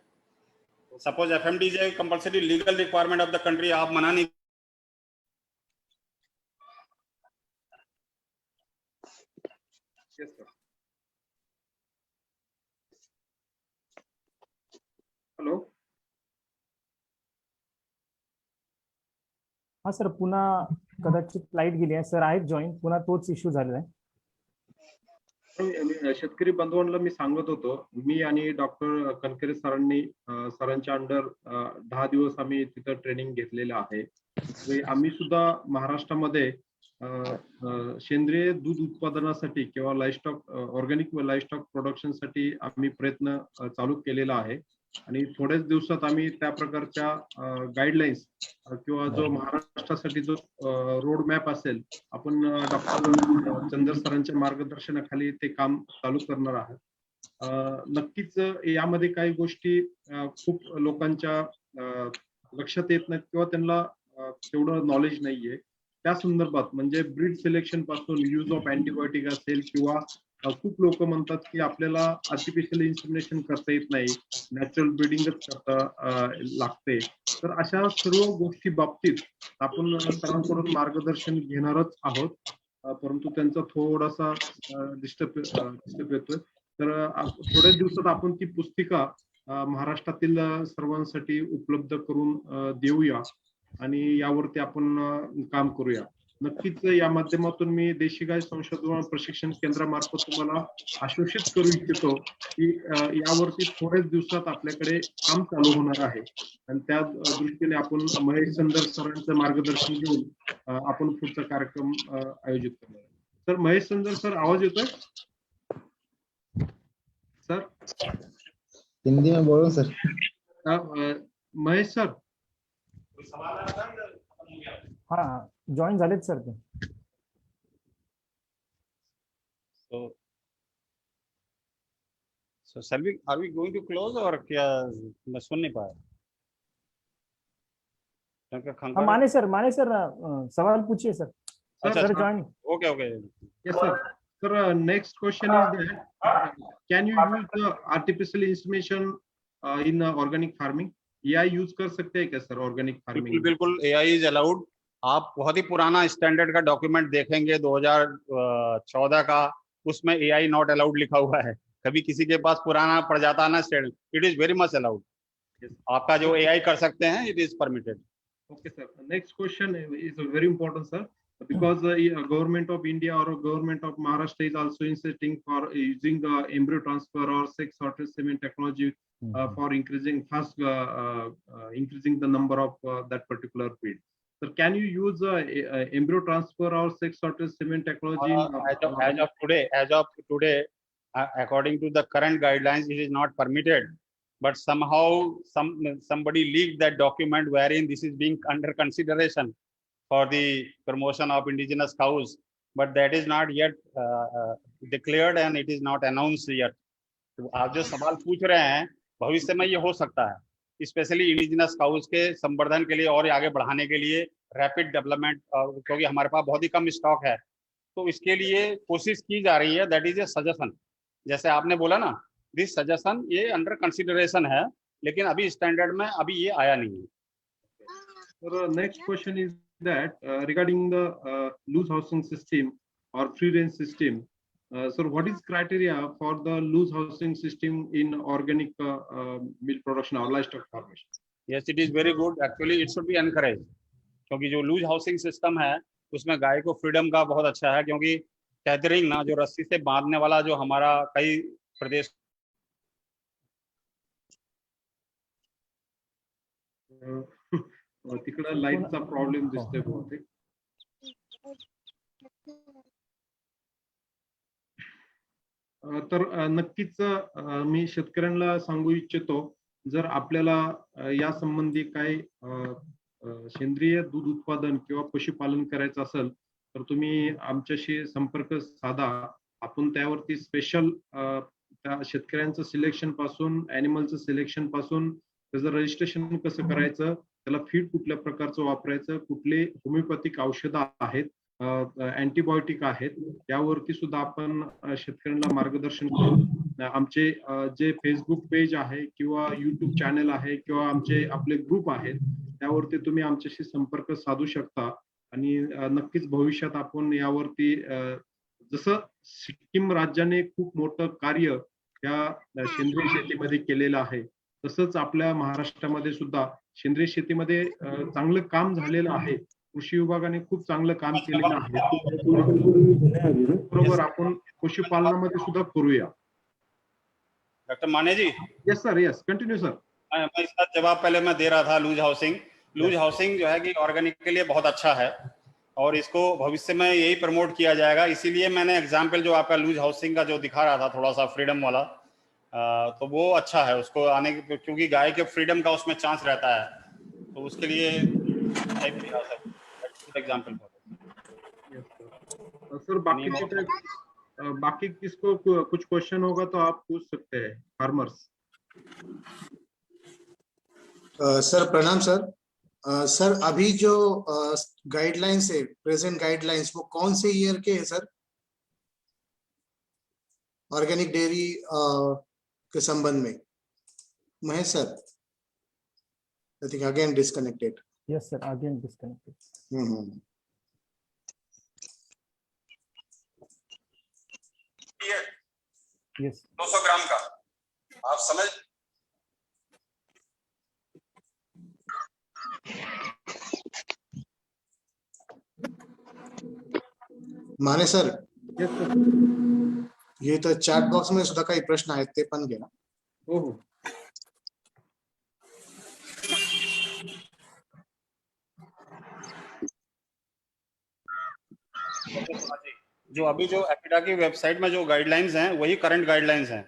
Suppose FMD is a compulsory legal requirement of the country, आप मना नहीं। Yes sir. हेलो हा सर, पुन्हा कदाचित लाईट गेली आहे. सर आहेत जॉईन, पुन्हा तोच इश्यू झालेला आहे. शेतकरी बांधवांना मी सांगत होतो, मी आणि डॉक्टर कनकरे सरांनी सरांच्या अंडर 10 दिवस आम्ही तिथं ट्रेनिंग घेतलेलं आहे. आम्ही सुद्धा महाराष्ट्रामध्ये सेंद्रिय दूध उत्पादनासाठी किंवा लाईव्हस्टॉक ऑर्गॅनिक लाईव्हस्टॉक प्रोडक्शन साठी आम्ही प्रयत्न चालू केलेला आहे. आणि थोड्याच दिवसात आम्ही त्या प्रकारच्या गाईडलाईन्स किंवा जो महाराष्ट्रासाठी जो रोड मॅप असेल, आपण डॉक्टर चंदर सरांच्या मार्गदर्शनाखाली ते काम चालू करणार आहात. नक्कीच यामध्ये काही गोष्टी खूप लोकांच्या लक्षात येत नाहीत किंवा त्यांना तेवढं नॉलेज नाहीये त्या संदर्भात. म्हणजे ब्रीड सिलेक्शन पासून यूज ऑफ अँटीबायोटिक असेल किंवा खूप लोक म्हणतात की आपल्याला आर्टिफिशियल इन्सेमिनेशन करता येत नाही, नॅचरल ब्रीडिंगच करता लागते. तर अशा सर्व गोष्टी बाबतीत आपण सरांकडून मार्गदर्शन घेणारच आहोत. परंतु त्यांचा थोडासा डिस्टर्ब येतोय. तर थोड्याच दिवसात आपण ती पुस्तिका महाराष्ट्रातील सर्वांसाठी उपलब्ध करून देऊया आणि यावरती आपण काम करूया. नक्कीच या माध्यमातून मी देशी गाय संशोधन प्रशिक्षण केंद्रामार्फत तुम्हाला आश्वासित करू इच्छितो की यावरती थोड्याच दिवसात आपल्याकडे काम चालू होणार आहे आणि त्या दृष्टीने आपण महेश संदर सरांचं मार्गदर्शन घेऊन आपण पुढचा कार्यक्रम आयोजित करणार आहे. सर महेश संदर सर आवाज येतोय सर? हिंदी में बोलो सर. महेश सर हा जॉईन झालेत सर ते. So shall we, are we going to close or क्या मैं सुन नहीं पाया? हाँ माने सर सवाल पूछिए sir. Sir join. Okay. Yes sir. Sir, next question is that can you use the artificial insemination in organic farming? AI use कर सकते हैं क्या सर ऑर्गेनिक फार्मिंग? बिल्कुल AI इज अलाउड. आप बहुत ही पुराना स्टैंडर्ड का डॉक्यूमेंट देखेंगे 2014 का, उसमें AI नॉट अलाउड लिखा हुआ है. कभी किसी के पास पुराना पड़ जाता है ना standard, it is very much allowed. आपका जो AI कर सकते हैं it is permitted. Okay sir. Next question is very important sir, because government of India or government of Maharashtra is also insisting for using embryo transfer or sex sorted semen technology for increasing increasing the number of that particular breed. So can you use embryo transfer or sex sorted semen technology? As of today, according to the current guidelines, it is not permitted. But somehow somebody leaked that document wherein this is being under consideration for the promotion of indigenous cows, but that is not yet declared and it is not announced yet. तो आप जो सवाल पूछ रहे हैं भविष्य में ये हो सकता है, स्पेशली इंडिजिनस काउस के संवर्धन के लिए और आगे बढ़ाने के लिए रैपिड डेवलपमेंट, क्योंकि हमारे पास बहुत ही कम स्टॉक है, तो इसके लिए कोशिश की जा रही है. That is A suggestion. जैसे आपने बोला ना, दिस सजेशन ये अंडर कंसिडरेशन है, लेकिन अभी स्टैंडर्ड में अभी ये आया नहीं है. So next question is that regarding the loose housing system or free range system. So what is criteria for the loose housing system in organic milk production or livestock formation? Yes, it is very good. Actually, it should be encouraged. क्योंकि जो loose housing system है उसमें गाय को freedom का बहुत अच्छा है, क्योंकि टेथरिंग ना, जो रस्सी से बांधने वाला जो हमारा कई प्रदेश तिकडे लाईनचा प्रॉब्लेम दिसतोय बहुतेक. तर नक्कीच मी शेतकऱ्यांना सांगू इच्छितो, जर आपल्याला या संबंधी काही सेंद्रिय दूध उत्पादन किंवा पशुपालन करायचं असेल तर तुम्ही आमच्याशी संपर्क साधा. आपण त्यावरती स्पेशल त्या शेतकऱ्यांचं सिलेक्शन पासून, ॲनिमलचं सिलेक्शन पासून, त्याचं रजिस्ट्रेशन कसं करायचं, त्याला फीड कुठल्या प्रकारचं वापरायचं, कुठले होमिओपॅथिक औषधं आहेत, अँटीबायोटिक आहेत, यावरती सुद्धा आपण शेतकऱ्यांना मार्गदर्शन करू. आमचे जे फेसबुक पेज आहे किंवा युट्यूब चॅनल आहे किंवा आपले ग्रुप आहेत, त्यावरती तुम्ही आमच्याशी संपर्क साधू शकता. आणि नक्कीच भविष्यात आपण यावरती, जसं सिक्कीम राज्याने खूप मोठं कार्य या सेंद्रिय शेतीमध्ये केलेलं आहे, तसंच आपल्या महाराष्ट्रामध्ये सुद्धा सेंद्रिय शेतीमध्ये चांगलं काम झालेलं आहे. कृषी विभागाने खूप चांगलं काम केलेलं आहे. बरोबर आपण पशुपालनामध्ये सुद्धा करूया. Doctor Mane ji. Yes sir, yes continue sir. मैं इसका जवाब पहले मैं दे रहा था. लूज हाउसिंग जो है कि ऑर्गेनिक के लिए बहुत अच्छा है और इसको भविष्य में यही प्रमोट किया जाएगा. इसीलिए मैंने एग्जाम्पल जो आपका लूज हाउसिंग का जो दिखा रहा था थोड़ा सा फ्रीडम वाला, तो वो अच्छा है उसको आने, क्योंकि गाय के फ्रीडम का उसमें चांस रहता है, तो उसके लिए एग्जाम्पल. सर बाकी किसको कुछ क्वेश्चन होगा तो आप पूछ सकते हैं, फार्मर्स. सर प्रणाम सर. सर अभी जो गाइडलाइंस है, प्रेजेंट गाइडलाइंस, वो कौन से ईयर के हैं सर ऑर्गेनिक डेयरी के संबंध में? Mahesh sir, I think again disconnected. Yes sir, again disconnected. Yes 200 ग्राम का, आप समझ। माने सर येस सर. हे तर चॅट बॉक्स मध्ये सुद्धा काही प्रश्न आहेत ते पण घ्या. हो हो. जो अभी जो एपिडा की वेबसाइट में जो गाइडलाइंस हैं वही करंट गाइडलाइंस हैं,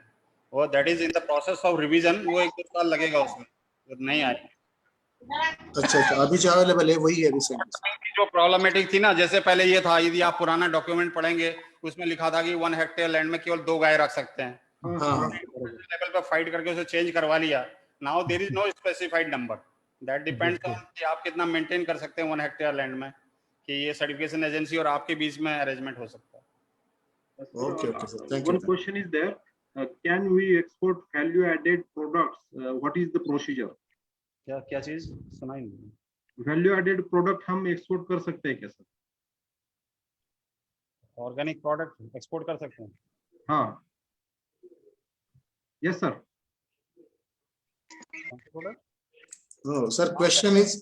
और that is in the process of revision. वो 1-2 साल लगेगा उसमें, तो नहीं आए. अच्छा अच्छा, अभी जो अवेलेबल है वही है रिसेंटली. जो प्रॉब्लमेटिक थी ना, जैसे पहले ये था, यदि आप पुराना डॉक्यूमेंट पढ़ेंगे उसमें लिखा था कि 1 हेक्टेयर लैंड में केवल 2 गाय रख सकते हैं. हाँ लेवल पे फाइट करके उसे चेंज करवा लिया. Now there is no specified number, that depends on कि आप कितना मेंटेन कर सकते हैं 1 हेक्टेयर लैंड में, कि ये सर्टिफिकेशन एजेंसी और आपके बीच में अरेंजमेंट हो सकता है. Okay okay sir, thank One you. question is there. Can we export value-added products? What is the procedure? क्या क्या चीज सुनाई नहीं. Value-added product हम export कर सकते हैं क्या सर? ऑर्गेनिक प्रोडक्ट एक्सपोर्ट कर सकते हैं. हाँ. Yes sir. No, sir, question is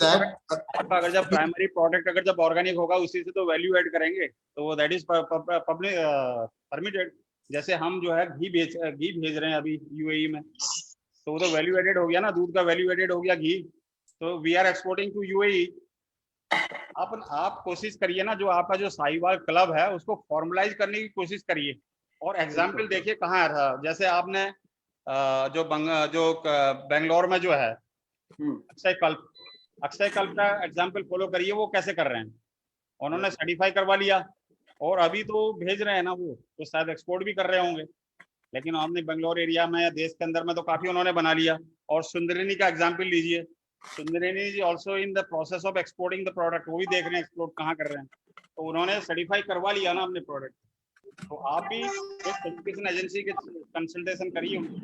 that आपका अगर जब प्राइमरी प्रोडक्ट अगर जब ऑर्गेनिक होगा उसी से तो वैल्यू ऐड करेंगे, तो वो दैट इज पब्लिक परमिटेड. जैसे हम जो है घी भेज रहे हैं अभी यूएई में, तो वो तो वैल्यू एडेड हो गया ना, दूध का वैल्यू एडेड हो गया घी, तो we are exporting to UAE. आप कोशिश करिए ना, जो आपका जो साहिवाल क्लब है उसको फॉर्मलाइज करने की कोशिश करिए, और एग्जाम्पल देखिए कहाँ आ रहा. जैसे आपने जो बेंगलोर में जो है अक्षय कल्प का एग्जाम्पल फॉलो करिए, वो कैसे कर रहे हैं. उन्होंने सर्टिफाई करवा लिया और अभी तो भेज रहे हैं ना, वो तो शायद एक्सपोर्ट भी कर रहे होंगे. लेकिन आपने बेंगलोर एरिया में या देश के अंदर में तो काफी उन्होंने बना लिया. और सुंदरिनी का एग्जाम्पल लीजिए, Sundarini is also in the process of exporting the product. वो भी देख रहे हैं एक्सपोर्ट कहाँ कर रहे हैं, तो उन्होंने सर्टिफाई करवा लिया ना अपने प्रोडक्ट. तो आप भी एक सर्टिफिकेशन एजेंसी के कंसल्टेशन करिए उनके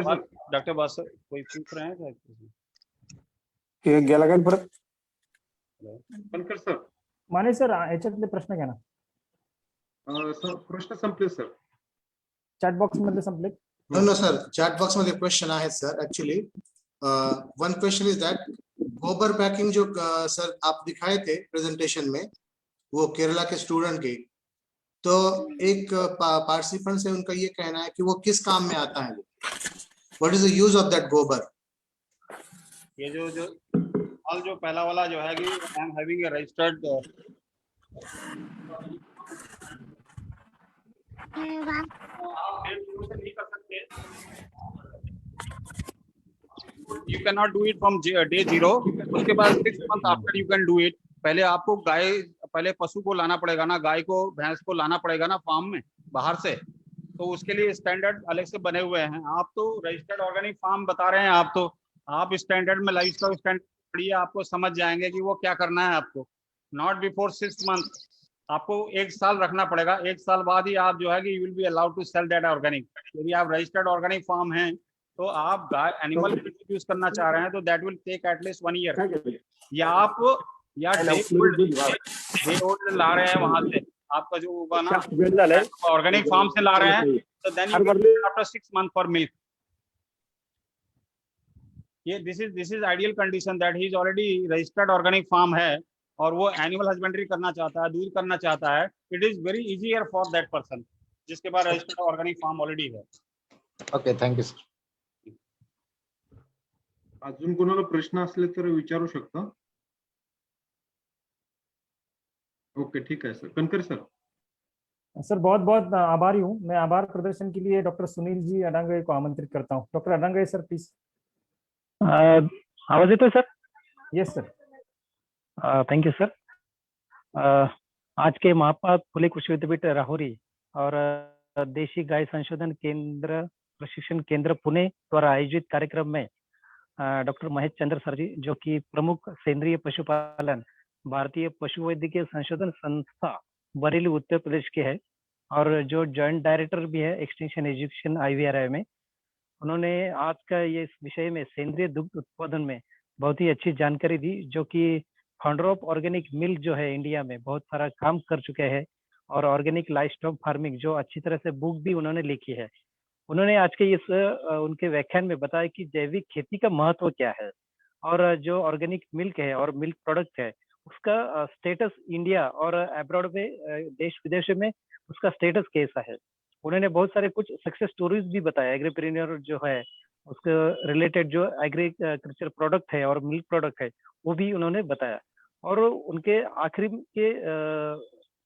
साथ. डॉक्टर बासर कोई पूछ रहे हैं क्या? गेला का परत पनकर सर. माने सर याच्यातले प्रश्न घ्या ना. सर प्रश्न संपले सर. चॅट बॉक्स मध्ये संपले. No, sir. Chat box मध्ये क्वेश्चन आहे sir. Actually, one question is that गोबर पैकिंग जो सर आप दिखाए थे प्रेजेंटेशन में, वो केरला के स्टूडेंट के, तो एक पार्टिसिपेंट से उनका ये कहना है कि वो किस काम में आता है. What is the use of that गोबर? ये जो पहला वाला जो है कि I am having a registered, नहीं कर सकते. You cannot do it from day 0. उसके बाद 6 months after you can do it. पहले आपको पहले पशु को लाना पड़ेगा ना, गाय को भैंस को लाना पड़ेगा ना फार्म में बाहर से, तो उसके लिए स्टैंडर्ड अलग से बने हुए हैं. आप तो रजिस्टर्ड ऑर्गेनिक फार्म बता रहे हैं, आप स्टैंडर्ड में लाइफ का स्टैंडर्ड पढ़िए, आपको समझ जाएंगे कि वो क्या करना है आपको. Not before 6 months. आपको 1 साल रखना पड़ेगा. 1 साल बाद ही आप जो है कि you will be allowed to sell that organic. यदि आप रजिस्टर्ड ऑर्गेनिक फार्म हैं तो आप एनिमल यूज करना चाह रहे हैं तो that will take at least 1 year. या आप डे ओल्ड ला रहे हैं वहां से, आपका जो होगा ना ऑर्गेनिक फार्म से ला रहे हैं, तो then after 6 months for milk. ये this is ideal condition that he is already registered organic farm है और वो एनिमल हस्बेंड्री करना चाहता है, दूध करना चाहता है. It is very easier for that person जिसके पास रजिस्टर्ड ऑर्गेनिक फार्म ऑलरेडी है. Okay, thank you sir. अजून कोणाला प्रश्न असले तर विचारू शकता. ओके, ठीक है सर. Conquer sir. सर बहुत बहुत आभारी हूँ. मैं आभार प्रदर्शन के लिए डॉक्टर सुनील जी अडांगळे को आमंत्रित करता हूँ. Doctor Adangale sir please. आवाज येतोय sir? Yes sir. Thank you sir. आज के महात्मा फुले कृषि विद्यापीठ राहुरी और देशी गाय संशोधन केंद्र प्रशिक्षण केंद्र पुणे द्वारा आयोजित कार्यक्रम में डॉक्टर महेश चंद्र सर जी, जो कि प्रमुख सेंद्रीय पशुपालन भारतीय पशुवैद्यकीय संशोधन संस्था बरेली उत्तर प्रदेश के हैं और जो जॉइंट डायरेक्टर भी है एक्सटेंशन एजुकेशन IVRI में, उन्होंने आज का ये इस विषय में सेंद्रीय दुग्ध उत्पादन में बहुत ही अच्छी जानकारी दी, जो कि फाउंडर ऑफ ऑर्गेनिक मिल्क जो है इंडिया में बहुत सारा काम कर चुके हैं, और ऑर्गेनिक लाइवस्टॉक फार्मिंग जो अच्छी तरह से बुक भी उन्होंने लिखी है। उन्होंने आज के इस उनके व्याख्यान में बताया कि जैविक खेती का महत्व क्या है, और जो ऑर्गेनिक मिल्क है और मिल्क प्रोडक्ट है उसका स्टेटस इंडिया और अब्रॉड में देश विदेशों में उसका स्टेटस कैसा है। उन्होंने बहुत सारे कुछ सक्सेस स्टोरीज भी बताया, एग्रीप्रेन्योर जो है उसके रिलेटेड जो एग्रीकल्चर प्रोडक्ट है और मिल्क प्रोडक्ट है वो भी उन्होंने बताया। और उनके आखिरी के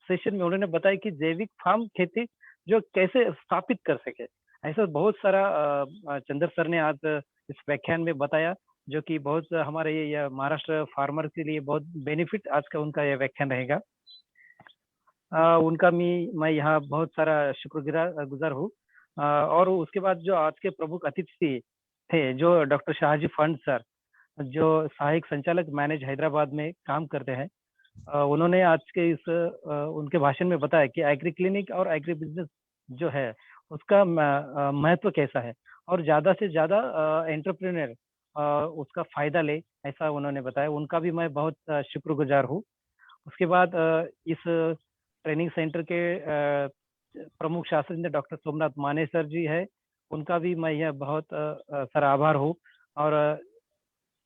सेशन में उन्होंने बताया कि जैविक फार्म खेती जो कैसे स्थापित कर सके। ऐसा बहुत सारा चंद्र सर ने आज इस व्याख्यान में बताया, जो कि बहुत हमारे ये महाराष्ट्र फार्मर के लिए बहुत बेनिफिट आज का उनका यह व्याख्यान रहेगा। उनका मैं यहाँ बहुत सारा शुक्रगुजार हूँ। और उसके बाद जो आज के प्रमुख अतिथि थे, जो डॉक्टर शाहजी फंड सर, जो सहायक संचालक मैनेज हैदराबाद में काम करते हैं, उन्होंने आज के इस उनके भाषण में बताया कि एग्री क्लिनिक और एग्री बिजनेस जो है उसका महत्व कैसा है, और ज्यादा से ज्यादा एंटरप्रेन्योर उसका फायदा ले, ऐसा उन्होंने बताया। उनका भी मैं बहुत शुक्रगुजार हूँ। उसके बाद इस ट्रेनिंग सेंटर के प्रमुख शास्त्री डॉक्टर सोमनाथ माने सर जी है, उनका भी मैं यह बहुत सारा आभार हूँ। और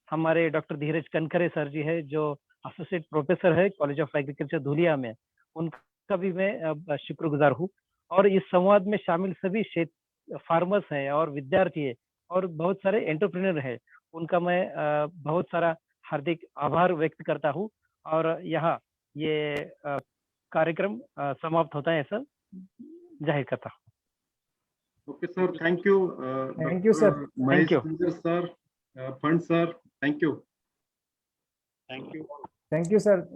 हमारे डॉक्टर धीरज कनकरे सर जी है, जो एसोसिएट प्रोफेसर है कॉलेज ऑफ एग्रीकल्चर धुलिया में, उनका भी मैं शुक्रगुजार हूँ। और इस संवाद में शामिल सभी क्षेत्र फार्मर्स हैं और विद्यार्थी है और बहुत सारे एंटरप्रेन्योर है, उनका मैं बहुत सारा हार्दिक आभार व्यक्त करता हूँ। और यहाँ ये कार्यक्रम समाप्त होता है, ऐसा जाहिर करता हूँ। Okay sir, thank you. Thank you, sir. Mahesh you. Guntur sir, fund sir, thank you. Thank you. Thank you sir.